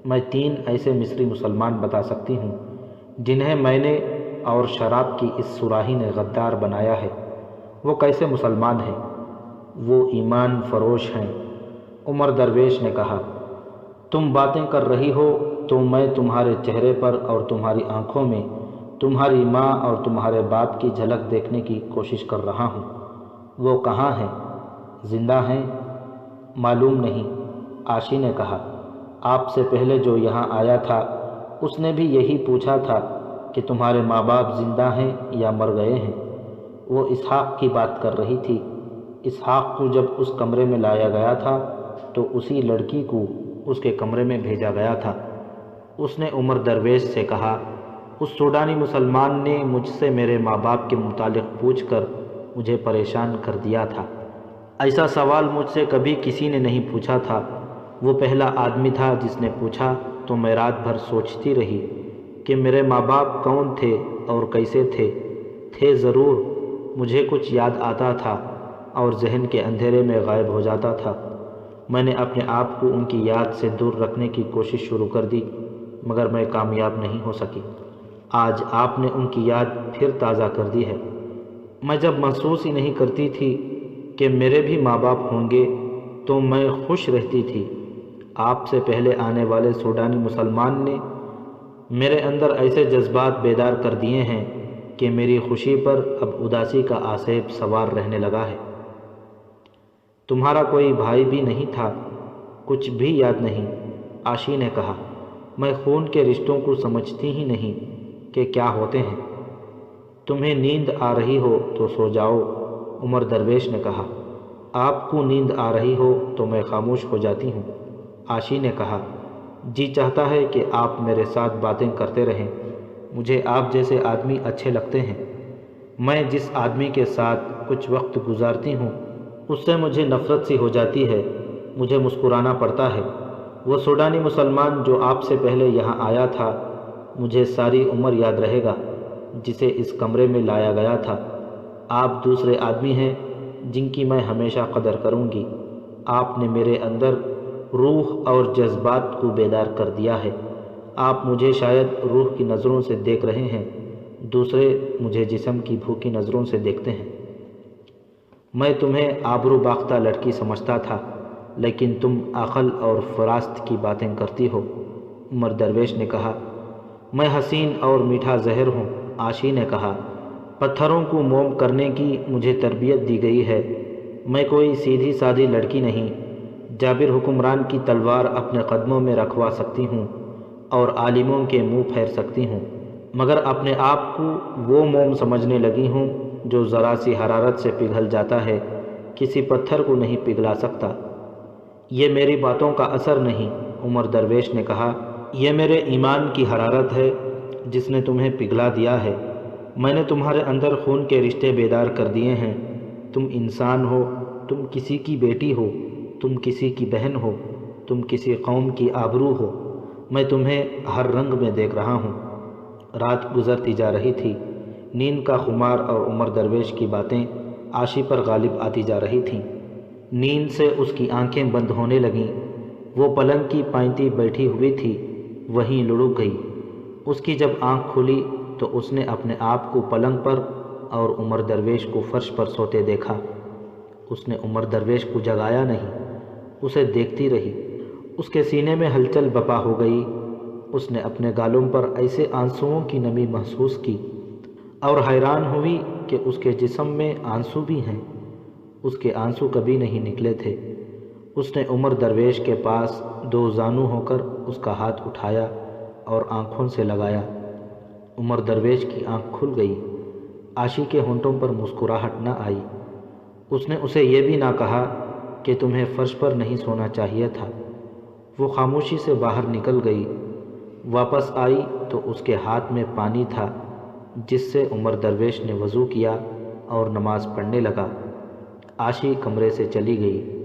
میں 3 ایسے مصری مسلمان بتا سکتی ہوں جنہیں میں نے اور شراب کی اس صراحی نے غدار بنایا ہے۔ وہ کیسے مسلمان ہیں؟ وہ ایمان فروش ہیں، عمر درویش نے کہا، تم باتیں کر رہی ہو تو میں تمہارے چہرے پر اور تمہاری آنکھوں میں تمہاری ماں اور تمہارے باپ کی جھلک دیکھنے کی کوشش کر رہا ہوں۔ وہ کہاں ہیں؟ زندہ ہیں؟ معلوم نہیں، عاشی نے کہا۔ آپ سے پہلے جو یہاں آیا تھا اس نے بھی یہی پوچھا تھا کہ تمہارے ماں باپ زندہ ہیں یا مر گئے ہیں۔ وہ اسحاق کی بات کر رہی تھی۔ اسحاق کو جب اس کمرے میں لایا گیا تھا تو اسی لڑکی کو اس کے کمرے میں بھیجا گیا تھا۔ اس نے عمر درویش سے کہا، اس سوڈانی مسلمان نے مجھ سے میرے ماں باپ کے متعلق پوچھ کر مجھے پریشان کر دیا تھا۔ ایسا سوال مجھ سے کبھی کسی نے نہیں پوچھا تھا۔ وہ پہلا آدمی تھا جس نے پوچھا تو میں رات بھر سوچتی رہی کہ میرے ماں باپ کون تھے اور کیسے تھے ضرور، مجھے کچھ یاد آتا تھا اور ذہن کے اندھیرے میں غائب ہو جاتا تھا۔ میں نے اپنے آپ کو ان کی یاد سے دور رکھنے کی کوشش شروع کر دی مگر میں کامیاب نہیں ہو سکی۔ آج آپ نے ان کی یاد پھر تازہ کر دی ہے۔ میں جب محسوس ہی نہیں کرتی تھی کہ میرے بھی ماں باپ ہوں گے تو میں خوش رہتی تھی۔ آپ سے پہلے آنے والے سوڈانی مسلمان نے میرے اندر ایسے جذبات بیدار کر دیے ہیں کہ میری خوشی پر اب اداسی کا آسیب سوار رہنے لگا ہے۔ تمہارا کوئی بھائی بھی نہیں تھا؟ کچھ بھی یاد نہیں، عاشی نے کہا۔ میں خون کے رشتوں کو سمجھتی ہی نہیں کہ کیا ہوتے ہیں۔ تمہیں نیند آ رہی ہو تو سو جاؤ، عمر درویش نے کہا۔ آپ کو نیند آ رہی ہو تو میں خاموش ہو جاتی ہوں، عاشی نے کہا۔ جی چاہتا ہے کہ آپ میرے ساتھ باتیں کرتے رہیں، مجھے آپ جیسے آدمی اچھے لگتے ہیں۔ میں جس آدمی کے ساتھ کچھ وقت گزارتی ہوں اس سے مجھے نفرت سی ہو جاتی ہے، مجھے مسکرانا پڑتا ہے۔ وہ سوڈانی مسلمان جو آپ سے پہلے یہاں آیا تھا مجھے ساری عمر یاد رہے گا، جسے اس کمرے میں لایا گیا تھا۔ آپ دوسرے آدمی ہیں جن کی میں ہمیشہ قدر کروں گی۔ آپ نے میرے اندر روح اور جذبات کو بیدار کر دیا ہے۔ آپ مجھے شاید روح کی نظروں سے دیکھ رہے ہیں، دوسرے مجھے جسم کی بھوکی نظروں سے دیکھتے ہیں۔ میں تمہیں آبرو باختہ لڑکی سمجھتا تھا لیکن تم عقل اور فراست کی باتیں کرتی ہو، عمر درویش نے کہا۔ میں حسین اور میٹھا زہر ہوں، عاشی نے کہا۔ پتھروں کو موم کرنے کی مجھے تربیت دی گئی ہے۔ میں کوئی سیدھی سادھی لڑکی نہیں۔ جابر حکمران کی تلوار اپنے قدموں میں رکھوا سکتی ہوں اور عالموں کے منہ پھیر سکتی ہوں مگر اپنے آپ کو وہ موم سمجھنے لگی ہوں جو ذرا سی حرارت سے پگھل جاتا ہے، کسی پتھر کو نہیں پگھلا سکتا۔ یہ میری باتوں کا اثر نہیں، عمر درویش نے کہا، یہ میرے ایمان کی حرارت ہے جس نے تمہیں پگھلا دیا ہے۔ میں نے تمہارے اندر خون کے رشتے بیدار کر دیے ہیں۔ تم انسان ہو، تم کسی کی بیٹی ہو، تم کسی کی بہن ہو، تم کسی قوم کی آبرو ہو۔ میں تمہیں ہر رنگ میں دیکھ رہا ہوں۔ رات گزرتی جا رہی تھی، نیند کا خمار اور عمر درویش کی باتیں عاشی پر غالب آتی جا رہی تھیں۔ نیند سے اس کی آنکھیں بند ہونے لگیں۔ وہ پلنگ کی پائنتی بیٹھی ہوئی تھی، وہیں لڑک گئی۔ اس کی جب آنکھ کھلی تو اس نے اپنے آپ کو پلنگ پر اور عمر درویش کو فرش پر سوتے دیکھا۔ اس نے عمر درویش کو جگایا نہیں، اسے دیکھتی رہی۔ اس کے سینے میں ہلچل بپا ہو گئی۔ اس نے اپنے گالوں پر ایسے آنسوؤں کی نمی محسوس کی اور حیران ہوئی کہ اس کے جسم میں آنسو بھی ہیں۔ اس کے آنسو کبھی نہیں نکلے تھے۔ اس نے عمر درویش کے پاس دو زانو ہو کر اس کا ہاتھ اٹھایا اور آنکھوں سے لگایا۔ عمر درویش کی آنکھ کھل گئی۔ عاشی کے ہونٹوں پر مسکراہٹ نہ آئی۔ اس نے اسے یہ بھی نہ کہا کہ تمہیں فرش پر نہیں سونا چاہیے تھا۔ وہ خاموشی سے باہر نکل گئی۔ واپس آئی تو اس کے ہاتھ میں پانی تھا جس سے عمر درویش نے وضو کیا اور نماز پڑھنے لگا۔ عاشی کمرے سے چلی گئی۔